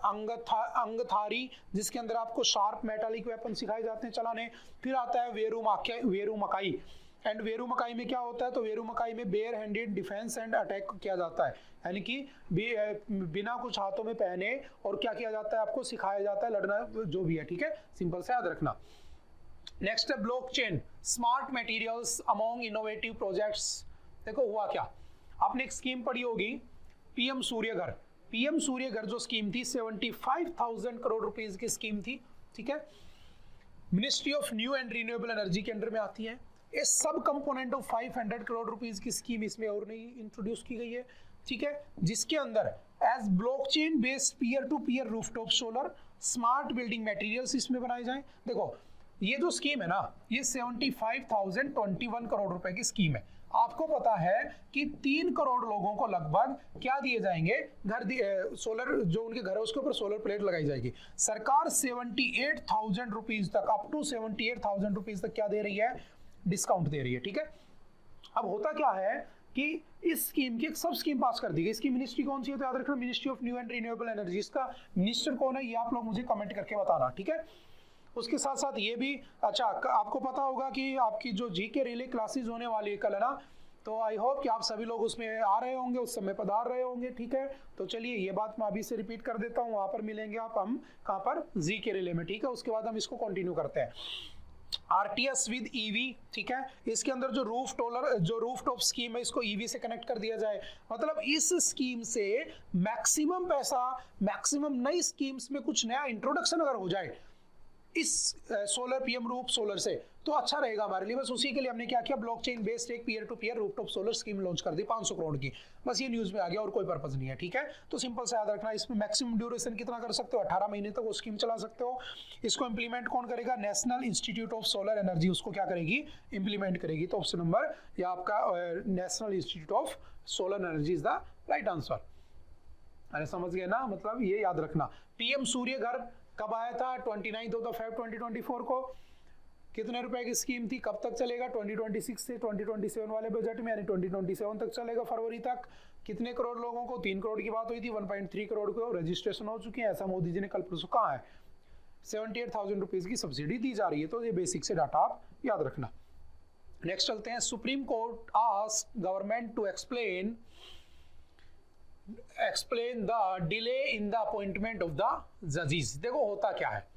अंगथारी, जिसके अंदर आपको शार्प मेटालिक वेपन सिखाए जाते हैं चलाने। फिर आता है वेरुमकाई। एंड वेरुमकाई में क्या होता है? तो वेरुमकाई में bare handed defence and attack किया जाता है, यानी कि बिना कुछ हाथों में पहने और क्या किया जाता है? आपको सिखाया जाता है लड़ना, जो भी है। ठीक है, सिंपल से याद रखना। नेक्स्ट है blockchain, smart materials among innovative projects. देखो हुआ क्या, आपने एक स्कीम पढ़ी होगी पीएम सूर्यघर। पीएम सूर्यघर जो स्कीम थी 75,000 करोड़ रुपीस की स्कीम थी। ठीक है, ministry of new and renewable energy के अंडर में आती है। ये सब कंपोनेंट ऑफ 500 करोड़ रुपीस की स्कीम इसमें और नहीं इंट्रोड्यूस की गई है। ठीक है, जिसके अंदर as blockchain based peer to peer rooftop solar smart building materials इसमें बनाए जाएं। देखो ये जो स्कीम है ना, ये 75,021 करोड़ रुपए की स्कीम है। आपको पता है कि 3 करोड़ लोगों को लगभग क्या दिए जाएंगे? घर सोलर, जो उनके घर है उसके ऊपर सोलर प्लेट लगाई जाएगी। सरकार 78,000 रुपीज तक, अप टू 78,000 रुपीज तक क्या दे रही है? डिस्काउंट दे रही है। ठीक है, अब होता क्या है कि इस स्कीम की एक सब स्कीम पास कर दी गई। इसकी मिनिस्ट्री कौन सी है? तो याद रखना ministry of new and renewable energy. इसका मिनिस्टर कौन है ये आप लोग मुझे कमेंट करके बताना। ठीक है, उसके साथ साथ ये भी, अच्छा आपको पता होगा कि आपकी जो जीके रिले क्लासेस होने वाली है कल, है ना, तो आई होप कि आप सभी लोग उसमें आ रहे होंगे, उस समय पधार रहे होंगे। ठीक है, तो चलिए ये बात मैं अभी से रिपीट कर देता हूँ। वहां पर मिलेंगे आप, हम कहाँ पर? जीके रिले में। ठीक है, उसके बाद हम इसको कंटिन्यू करते हैं। RTS with EV. ठीक है, इसके अंदर जो रूफ टॉप स्कीम है इसको ईवी से कनेक्ट कर दिया जाए। मतलब इस स्कीम से मैक्सिमम पैसा, मैक्सिमम नई स्कीम्स में कुछ नया इंट्रोडक्शन अगर हो जाए, इस सोलर पीएम रूफ सोलर से, तो अच्छा रहेगा हमारे लिए। बस उसी के लिए हमने क्या किया, ब्लॉकचेन बेस्ड एक peer to peer rooftop solar scheme launch कर दी 500 करोड़ की। बस ये न्यूज में आ गया और कोई पर्पस नहीं है, ठीक है। तो सिंपल से याद रखना, इसमें मैक्सिमम ड्यूरेशन कितना कर सकते हो, 18 महीने तक वो स्कीम चला सकते हो। इसको इंप्लीमेंट कौन करेगा, national institute of solar energy उसको क्या करेगी, इंप्लीमेंट करेगी। तो ऑप्शन नंबर या आपका national institute of solar energy is the right answer. अरे समझ गए ना, मतलब ये याद रखना। पीएम सूर्य घर कब आया था, 29 February 2024 को। कितने रुपए की स्कीम थी, कब तक चलेगा, 2026 से 2027 वाले बजट में, यानी 2027 तक चलेगा, फरवरी तक। कितने करोड़ लोगों को, 3 करोड़ की बात हुई थी, 1.3 करोड़ को रजिस्ट्रेशन हो चुकी है, ऐसा मोदी जी ने कल परसों कहा है। 78,000 रुपीज की सब्सिडी दी जा रही है। तो ये बेसिक से डाटा आप याद रखना। नेक्स्ट चलते हैं, supreme court asked government to explain the delay in the appointment of the जजेस। देखो होता क्या है,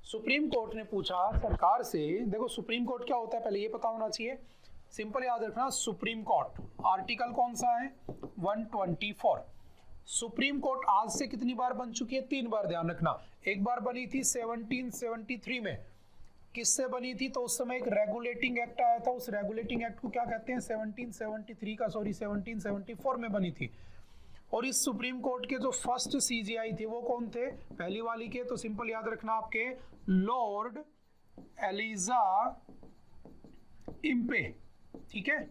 सुप्रीम कोर्ट ने पूछा सरकार से, देखो सुप्रीम कोर्ट क्या होता है पहले ये पता होना चाहिए। सिंपल याद रखना, सुप्रीम कोर्ट आर्टिकल कौन सा है, 124। सुप्रीम कोर्ट आज से कितनी बार बन चुकी है, 3 बार, ध्यान रखना। एक बार बनी थी 1773 में, किससे बनी थी, तो उस समय एक रेगुलेटिंग एक्ट आया था, उस रेगुलेटिंग एक्ट को क्या कहते हैं, 1774 में बनी थी। और इस सुप्रीम कोर्ट के जो फर्स्ट सीजीआई थे वो कौन थे, पहली वाली के, तो सिंपल याद रखना आपके लॉर्ड एलिजा इम्पे, ठीक है।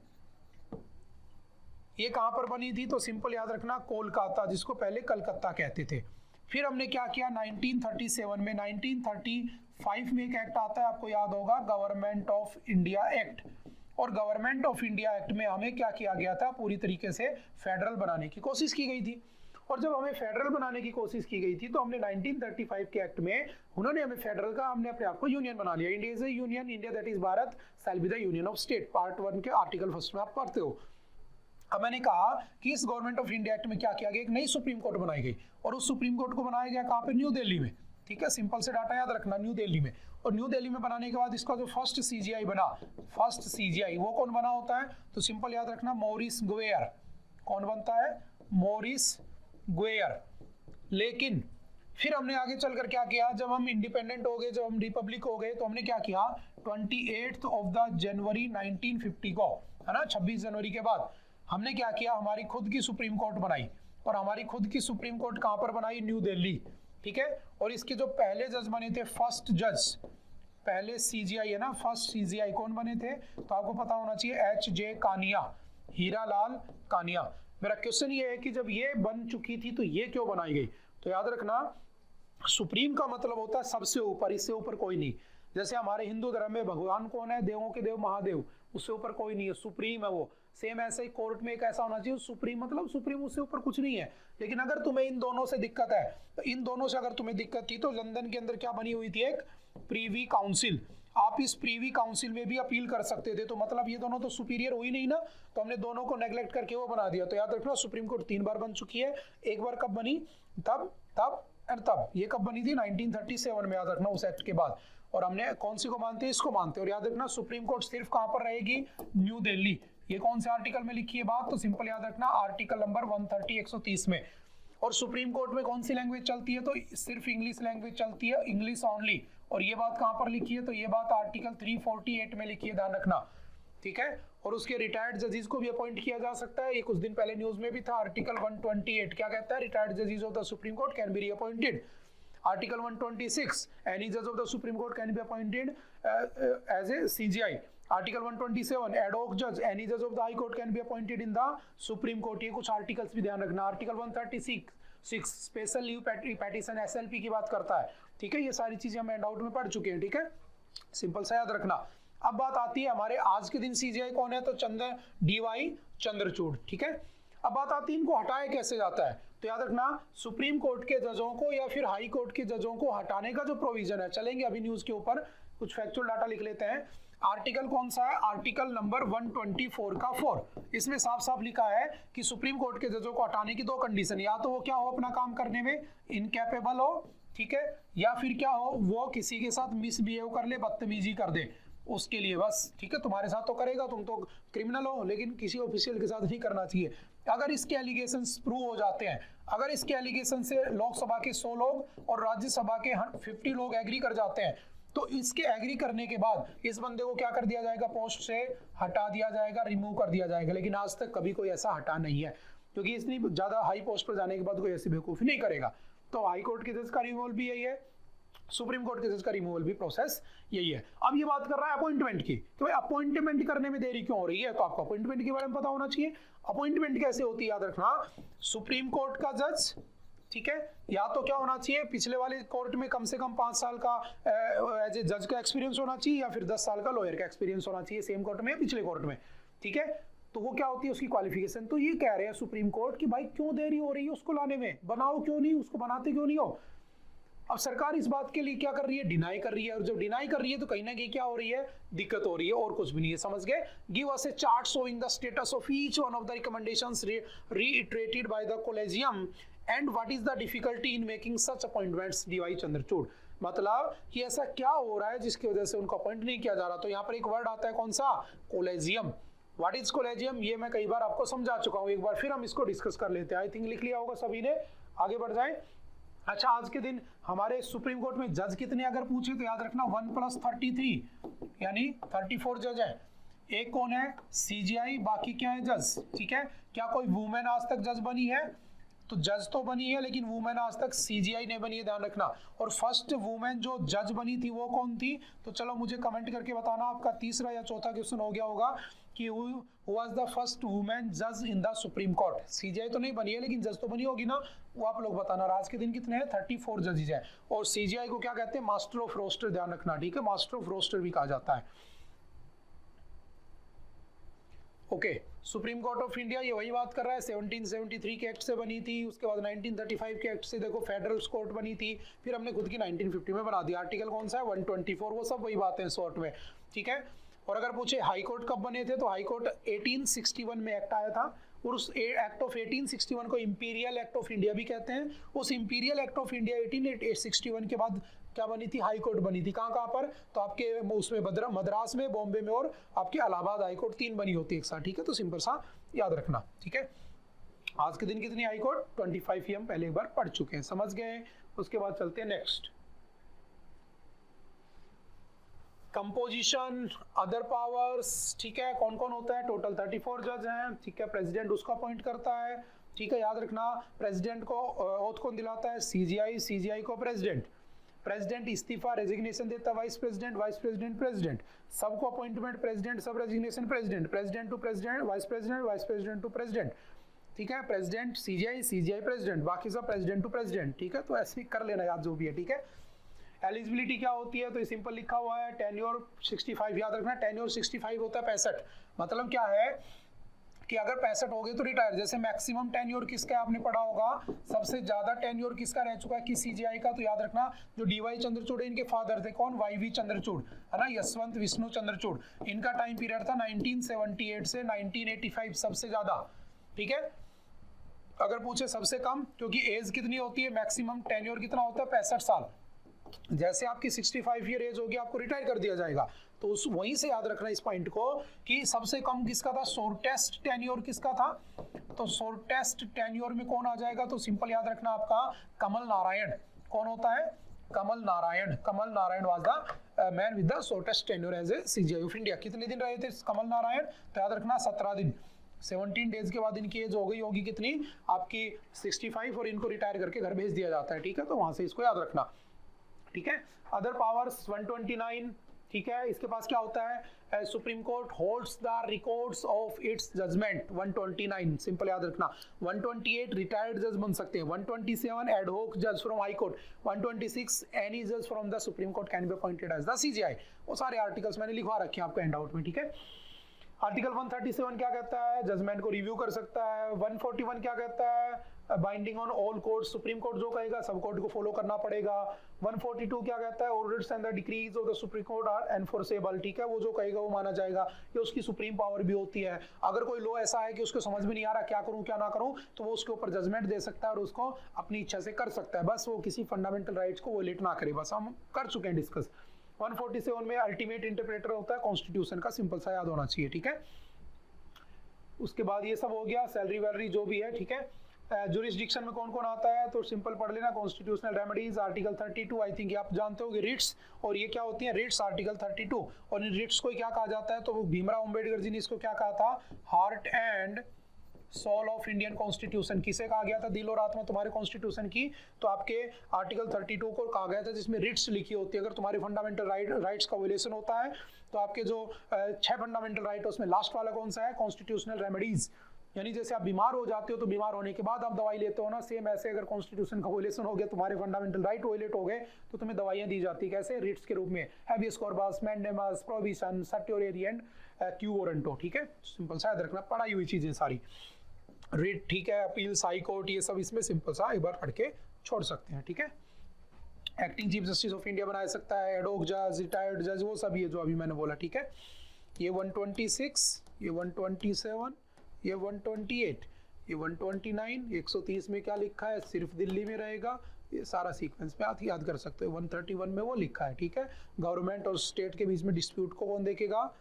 ये कहां पर बनी थी, तो सिंपल याद रखना कोलकाता, जिसको पहले कलकत्ता कहते थे। फिर हमने क्या किया, 1937 में, 1935 में एक एक्ट आता है, आपको याद होगा, गवर्नमेंट ऑफ इंडिया एक्ट। और गवर्नमेंट ऑफ इंडिया एक्ट में हमें क्या किया गया था, पूरी तरीके से फेडरल बनाने की कोशिश की गई थी। और जब हमें फेडरल बनाने की कोशिश की गई थी तो हमने 1935 के एक्ट में उन्होंने हमें फेडरल का, हमने अपने आप को यूनियन बना लिया। India is A union, India that is Bharat shall be the union of state, part 1 के आर्टिकल 1 में आप पढ़ते हो। अब मैंने कहा कि इस गवर्नमेंट ऑफ इंडिया एक्ट में क्या किया गया, एक नई सुप्रीम कोर्ट बनाई गई। और उस सुप्रीम कोर्ट को बनाया गया कहाँ पे, न्यू दिल्ली में, ठीक है। सिंपल से डाटा याद रखना, न्यू दिल्ली में। और न्यू दिल्ली में बनाने के बाद इसका जो फर्स्ट सीजीआई बना, फर्स्ट सीजीआई वो कौन बना होता है, तो सिंपल याद रखना मॉरिस गुएयर। कौन बनता है, मॉरिस गुएयर। लेकिन फिर हमने आगे चलकर क्या किया, जब हम इंडिपेंडेंट हो गए, जब हम रिपब्लिक हो गए, तो हमने क्या किया, 28 जनवरी 1950 को, है ना, 26 जनवरी के बाद हमने क्या किया, हमारी खुद की सुप्रीम कोर्ट बनाई। और हमारी खुद की सुप्रीम कोर्ट कहां पर बनाई, न्यू दिल्ली, ठीक है। और इसके जो पहले जज बने थे, फर्स्ट जज, पहले सीजीआई है ना, फर्स्ट सीजीआई कौन बने थे, तो आपको पता होना चाहिए HJ कानिया, हीरालाल कानिया। मेरा क्वेश्चन ये है कि जब ये बन चुकी थी तो ये क्यों बनाई गई, तो याद रखना सुप्रीम का मतलब होता है सबसे ऊपर, इससे ऊपर कोई नहीं। जैसे हमारे हिंदू धर्म में भगवान कौन है, देवों के देव महादेव, उससे ऊपर कोई नहीं है, सुप्रीम है वो। सेम ऐसे ही कोर्ट में एक ऐसा होना चाहिए, सुप्रीम मतलब सुप्रीम, उससे ऊपर कुछ नहीं है। लेकिन अगर तुम्हें इन दोनों से दिक्कत है, तो इन दोनों से अगर तुम्हें दिक्कत थी तो लंदन के अंदर क्या बनी हुई थी, एक प्रीवी काउंसिल। आप इस प्रीवी काउंसिल में भी अपील कर सकते थे। तो मतलब ये दोनों तो सुपीरियर हुई नहीं ना, तो हमने दोनों को नेग्लेक्ट करके वो बना दिया। तो याद रखना सुप्रीम कोर्ट 3 बार बन चुकी है। एक बार कब बनी, तब एंड तब। ये कब बनी थी, 1937 में, याद रखना उस एक्ट के बाद। और हमने कौन सी को मानते हैं, इसको मानते हैं। और याद रखना सुप्रीम कोर्ट सिर्फ कहां पर रहेगी, न्यू दिल्ली। ये कौन से आर्टिकल में लिखी है बात, तो सिंपल याद रखना आर्टिकल नंबर 130 130 में। और सुप्रीम कोर्ट में कौन सी लैंग्वेज चलती है, तो सिर्फ इंग्लिश लैंग्वेज चलती है, इंग्लिश ओनली। और ये बात कहां पर लिखी है, तो ये बात आर्टिकल 348 में लिखी है, ध्यान रखना, ठीक है। और उसके रिटायर्ड जजेस को भी अपॉइंट किया जा सकता है। ये कुछ दिन पहले न्यूज में भी था, आर्टिकल 128 क्या कहता है, रिटायर्ड जजेस of the supreme court can B reappointed. Article 126 any जज of the supreme court can be appointed as a CGI. Article 127 ad hoc जज एनी जज of the high court can be appointed in the supreme court. ये कुछ articles भी ध्यान रखना। Article 136 special leave petition SLP की बात करता है, ठीक है। ये सारी चीजें हम हैंड आउट में पढ़ चुके हैं, ठीक है। सिंपल सा याद रखना। अब बात आती है हमारे आज के दिन सीजीआई कौन है, तो DY चंद्रचूड़, ठीक है। अब बात आती है इनको हटाया कैसे जाता है, तो याद रखना सुप्रीम कोर्ट के जजों को या फिर हाई कोर्ट के जजों को हटाने का जो प्रोविजन है, चलेंगे अभी न्यूज के ऊपर कुछ फैक्चुअल डाटा लिख लेते हैं। आर्टिकल कौन सा है, आर्टिकल नंबर 124 का 4। इसमें साफ साफ लिखा है कि सुप्रीम कोर्ट के जजों को हटाने की 2 कंडीशन, या तो वो क्या हो, अपना काम करने में इनकैपेबल हो, ठीक है, या फिर क्या हो, वो किसी के साथ मिसबिहेव कर ले, बदतमीजी कर दे, उसके लिए बस, ठीक है। तुम्हारे साथ तो करेगा, तुम तो क्रिमिनल हो, लेकिन किसी ऑफिशियल के साथ नहीं करना चाहिए। अगर इसके एलिगेशंस प्रूव हो जाते हैं, अगर इसके एलिगेशन से लोकसभा के 100 लोग और राज्यसभा के 50 लोग एग्री कर जाते हैं, तो इसके एग्री करने के बाद इस बंदे को क्या कर दिया जाएगा, पोस्ट से हटा दिया जाएगा, रिमूव कर दिया जाएगा। लेकिन आज तक कभी कोई ऐसा हटा नहीं है, क्योंकि इतनी ज्यादा हाई पोस्ट पर जाने के बाद कोई ऐसी बेवकूफी नहीं करेगा। तो हाई कोर्ट के जज का रिमूवल भी यही है, सुप्रीम कोर्ट के जज का रिमूवल भी प्रोसेस यही है। अब ये बात कर रहा है अपॉइंटमेंट की, तो भाई अपॉइंटमेंट करने में देरी क्यों हो रही है, तो आपको अपॉइंटमेंट के बारे में पता होना चाहिए। अपॉइंटमेंट कैसे होती है, याद रखना, सुप्रीम कोर्ट का जज, ठीक है, या तो क्या होना चाहिए, पिछले वाले कोर्ट में कम से कम 5 साल का एज ए जज का एक्सपीरियंस होना चाहिए, या फिर 10 साल का लॉयर का एक्सपीरियंस होना चाहिए, सेम कोर्ट में या पिछले कोर्ट में, ठीक है। तो वो क्या होती है उसकी क्वालिफिकेशन। तो ये कह रहे हैं सुप्रीम कोर्ट कि भाई क्यों देरी हो रही है उसको लाने में, बनाओ क्यों नहीं, उसको बनाते क्यों नहीं हो। अब सरकार इस बात के लिए क्या कर रही है, डिनाई कर रही है, और जब डिनाई कर रही है तो कहीं ना कहीं क्या हो रही है, दिक्कत हो रही है, और कुछ भी नहीं है, समझ गए। Give us A chart showing the status of each one of the recommendations reiterated by the collegium and what is the difficulty in making such appointments, DY Chandrachud. मतलब कि ऐसा क्या हो रहा है जिसकी वजह से उनको अपॉइंट नहीं किया जा रहा। तो यहाँ पर एक वर्ड आता है कौन सा, कोलेजियम। व्हाट इज कोलेजियम, ये मैं कई बार आपको समझा चुका हूँ, एक बार फिर हम इसको डिस्कस कर लेते हैं। आई थिंक लिख लिया होगा सभी ने, आगे बढ़ जाए। अच्छा, आज के दिन हमारे सुप्रीम कोर्ट में जज कितने अगर पूछे तो याद रखना 1 + 33 यानी 34 जज है। एक कौन है, सीजीआई, बाकी क्या है, जज, ठीक है। क्या कोई वुमेन आज तक जज बनी है, तो जज तो बनी है लेकिन वुमेन आज तक सीजीआई नहीं बनी है, ध्यान रखना। और फर्स्ट वुमेन जो जज बनी थी वो कौन थी, तो चलो मुझे कमेंट करके बताना, आपका तीसरा या चौथा क्वेश्चन हो गया होगा कि who was the first women जज in the supreme court. CJI तो नहीं बनी है लेकिन जज तो बनी होगी ना, वो आप लोग बताना। आज के दिन कितने हैं, 34 जजेस हैं। और सीजीआई को क्या कहते हैं, मास्टर ऑफ रोस्टर, ध्यान रखना, ठीक है, मास्टर ऑफ रोस्टर भी कहा जाता है। Okay, supreme court of India ये वही बात कर रहा है, 1773 के एक्ट से बनी थी, उसके बाद 1935 के एक्ट से देखो फेडरल कोर्ट बनी थी, फिर हमने खुद की 1950 में बना दिया। आर्टिकल कौन सा है, 124, वो सब वही बातें शॉर्ट में, ठीक है। और अगर पूछे हाई कोर्ट कब बने थे, तो हाई कोर्ट 1861 में एक्ट आया था, और उस एक्ट ऑफ 1861 को इंपीरियल एक्ट ऑफ इंडिया भी कहते हैं। उस इंपीरियल एक्ट ऑफ इंडिया 1861 के बाद क्या बनी थी, हाई कोर्ट बनी थी। कहाँ पर, तो आपके उसमें मद्रास में, बॉम्बे में, और आपके इलाहाबाद हाई कोर्ट, 3 बनी होती है एक साथ, ठीक है। तो सिंपल सा याद रखना, ठीक है। आज के दिन कितनी हाई कोर्ट, 25 ही हम पहले एक बार पढ़ चुके हैं, समझ गए। उसके बाद चलते हैं नेक्स्ट, कंपोजिशन, अदर पावर्स, ठीक है। कौन कौन होता है, टोटल 34 जज हैं, ठीक है। प्रेसिडेंट उसको अपॉइंट करता है, ठीक है, याद रखना। प्रेसिडेंट को ओथ कौन दिलाता है, सीजीआई, सीजीआई को प्रेसिडेंट। प्रेसिडेंट इस्तीफा, रेजिग्नेशन देता है vice president, vice president president. सबको अपॉइंटमेंट प्रेसिडेंट, सब resignation president, president to president, vice president to president, ठीक है। प्रेसिडेंट, सीजीआई, सीजीआई प्रेसिडेंट, बाकी सब प्रेसिडेंट टू प्रेसिडेंट, ठीक है। तो ऐसे कर लेना याद जो भी है, ठीक है। एलिजिबिलिटी क्या होती है, तो ये सिंपल लिखा हुआ है, टेन्योर 65, याद रखना टेन्योर 65 होता है 65। मतलब क्या है कि अगर 65 हो गए तो रिटायर। जैसे मैक्सिमम टेन्योर किसका आपने पढ़ा होगा, सबसे ज्यादा टेन्योर किसका रह चुका है, कि सीजीआई का। तो याद रखना जो डीवाई चंद्रचूड़ इनके फादर थे कौन, वाईवी चंद्रचूड़, है ना, यशवंत विष्णु चंद्रचूड़। इनका टाइम पीरियड था 1978 से 1985, सबसे ज्यादा, ठीक है। अगर पूछे सबसे कम, क्योंकि एज कितनी होती है, मैक्सिमम टेन्योर कितना होता है, 65 साल। जैसे आपकी 65 ईयर एज होगी आपको रिटायर कर दिया जाएगा। तो उस वहीं से याद रखना इस पॉइंट को कि सबसे कम किसका था, शॉर्टेस्ट टेन्योर किसका था। तो शॉर्टेस्ट टेन्योर में कौन आ जाएगा, तो सिंपल याद रखना आपका कमल नारायण। कौन होता है, Kamal Narayan. Kamal Narayan was the man with the shortest tenure as a CJI of India. कितने दिन रहे थे कमल नारायण, तो याद रखना 17 दिन। 17 डेज के बाद इनकी एज हो गई होगी कितनी, आपकी 65, और इनको रिटायर करके घर भेज दिया जाता है, ठीक है। तो वहां से इसको याद रखना, ठीक है। अदर पावर्स 129, ठीक है। इसके पास क्या होता है, supreme court holds the records of its judgment, 129 simple याद रखना। 128 रिटायर्ड जज बन सकते हैं, 127 एडहोक जज फ्रॉम हाई कोर्ट, 126 एनी जज from the supreme court can be appointed as the CGI. वो सारे आर्टिकल्स मैंने लिखवा रखे हैं आपको हैंड आउट में, ठीक है। आर्टिकल 137 क्या कहता है, जजमेंट को रिव्यू कर सकता है। 141 क्या कहता है, binding on all court, supreme court जो कहेगा सब कोर्ट को फॉलो करना पड़ेगा। 142 क्या कहता है, orders and the decrees of the supreme court are enforceable, ठीक है, वो जो कहेगा वो माना जाएगा, ये उसकी सुप्रीम पावर भी होती है। अगर कोई लॉ ऐसा है कि उसको समझ में नहीं आ रहा क्या करूं क्या ना करूं, तो वो उसके ऊपर जजमेंट दे सकता है और उसको अपनी इच्छा से कर सकता है, बस वो किसी फंडामेंटल राइट्स को वोलेट ना करे, बस हम कर चुके हैं डिस्कस। 147 में अल्टीमेट इंटरप्रेटर होता है कॉन्स्टिट्यूशन का, सिंपल सा याद होना चाहिए, ठीक है। उसके बाद ये सब हो गया, सैलरी वैलरी जो भी है, ठीक है। जुरिस्डिक्शन में कौन कौन आता है, तो सिंपल पढ़ लेना, constitutional remedies article 32, I think आप जानते होंगे, रिट्स, और ये क्या होती है, रिट्स आर्टिकल 32, और इन रिट्स को क्या कहा जाता है, तो भीमराव अंबेडकर जी ने इसको क्या कहा था, heart and soul of Indian constitution. किसे कहा गया था, दिल और आत्मा तुम्हारे कॉन्स्टिट्यूशन की, तो आपके आर्टिकल 32 को कहा गया था, जिसमें रिट्स लिखी होती है। अगर तुम्हारे फंडामेंटल राइट्स का वायलेशन होता है तो आपके जो 6 फंडामेंटल राइट है उसमें लास्ट वाला कौन सा है, कॉन्स्टिट्यूशनल रेमेडीज, यानी जैसे आप बीमार हो जाते हो तो बीमार होने के बाद आप दवाई लेते हो ना, सेम ऐसे अगर कॉन्स्टिट्यूशन का वायलेशन हो गया, तुम्हारे फंडामेंटल राइट वायलेट हो गए, तो तुम्हें दवाइयां दी जाती है, कैसे, रिट्स के रूप में, habeas corpus, mandamus, prohibition, certiorari and quo warranto. ठीक है, सिंपल सा याद रखना, पढ़ाई हुई चीजें सारी, रिट, ठीक है, अपील्स, हाई कोर्ट, ये सब इसमें सिंपल सा एक बार पढ़ के छोड़ सकते हैं। ठीक है, acting chief justice of India बना सकता है, एडोक जज, रिटायर्ड जज, वो सब ये जो अभी मैंने बोला। ठीक है, ये 126, ये 127, ये 128, ये 129, 130 में क्या लिखा है, सिर्फ दिल्ली में रहेगा, ये सारा सीक्वेंस पे आप याद कर सकते हो। 131 में वो लिखा है। ठीक है, गवर्नमेंट और स्टेट के बीच में डिस्प्यूट को कौन देखेगा,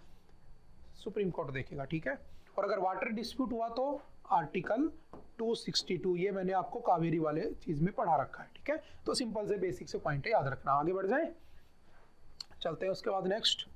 सुप्रीम कोर्ट देखेगा। ठीक है, और अगर वाटर डिस्प्यूट हुआ तो आर्टिकल 262, ये मैंने आपको कावेरी वाले चीज में पढ़ा रखा है। ठीक है, तो सिंपल से बेसिक से पॉइंट है, याद रखना। आगे बढ़ जाए, चलते हैं उसके बाद नेक्स्ट।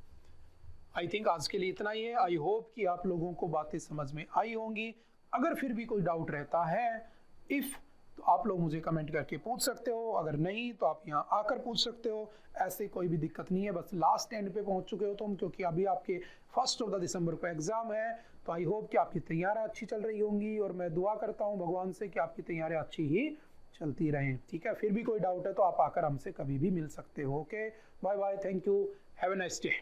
आई थिंक आज के लिए इतना ही है। आई होप कि आप लोगों को बातें समझ में आई होंगी। अगर फिर भी कोई डाउट रहता है, इफ, तो आप लोग मुझे कमेंट करके पूछ सकते हो, अगर नहीं तो आप यहाँ आकर पूछ सकते हो, ऐसे कोई भी दिक्कत नहीं है। बस लास्ट एंड पे पहुंच चुके हो तुम, क्योंकि अभी आपके 1 दिसंबर को एग्जाम है, तो आई होप कि आपकी तैयारियां अच्छी चल रही होंगी, और मैं दुआ करता हूँ भगवान से कि आपकी तैयारियां अच्छी ही चलती रहें। ठीक है, फिर भी कोई डाउट है तो आप आकर हमसे कभी भी मिल सकते हो। Okay, bye bye, thank you, have a nice day.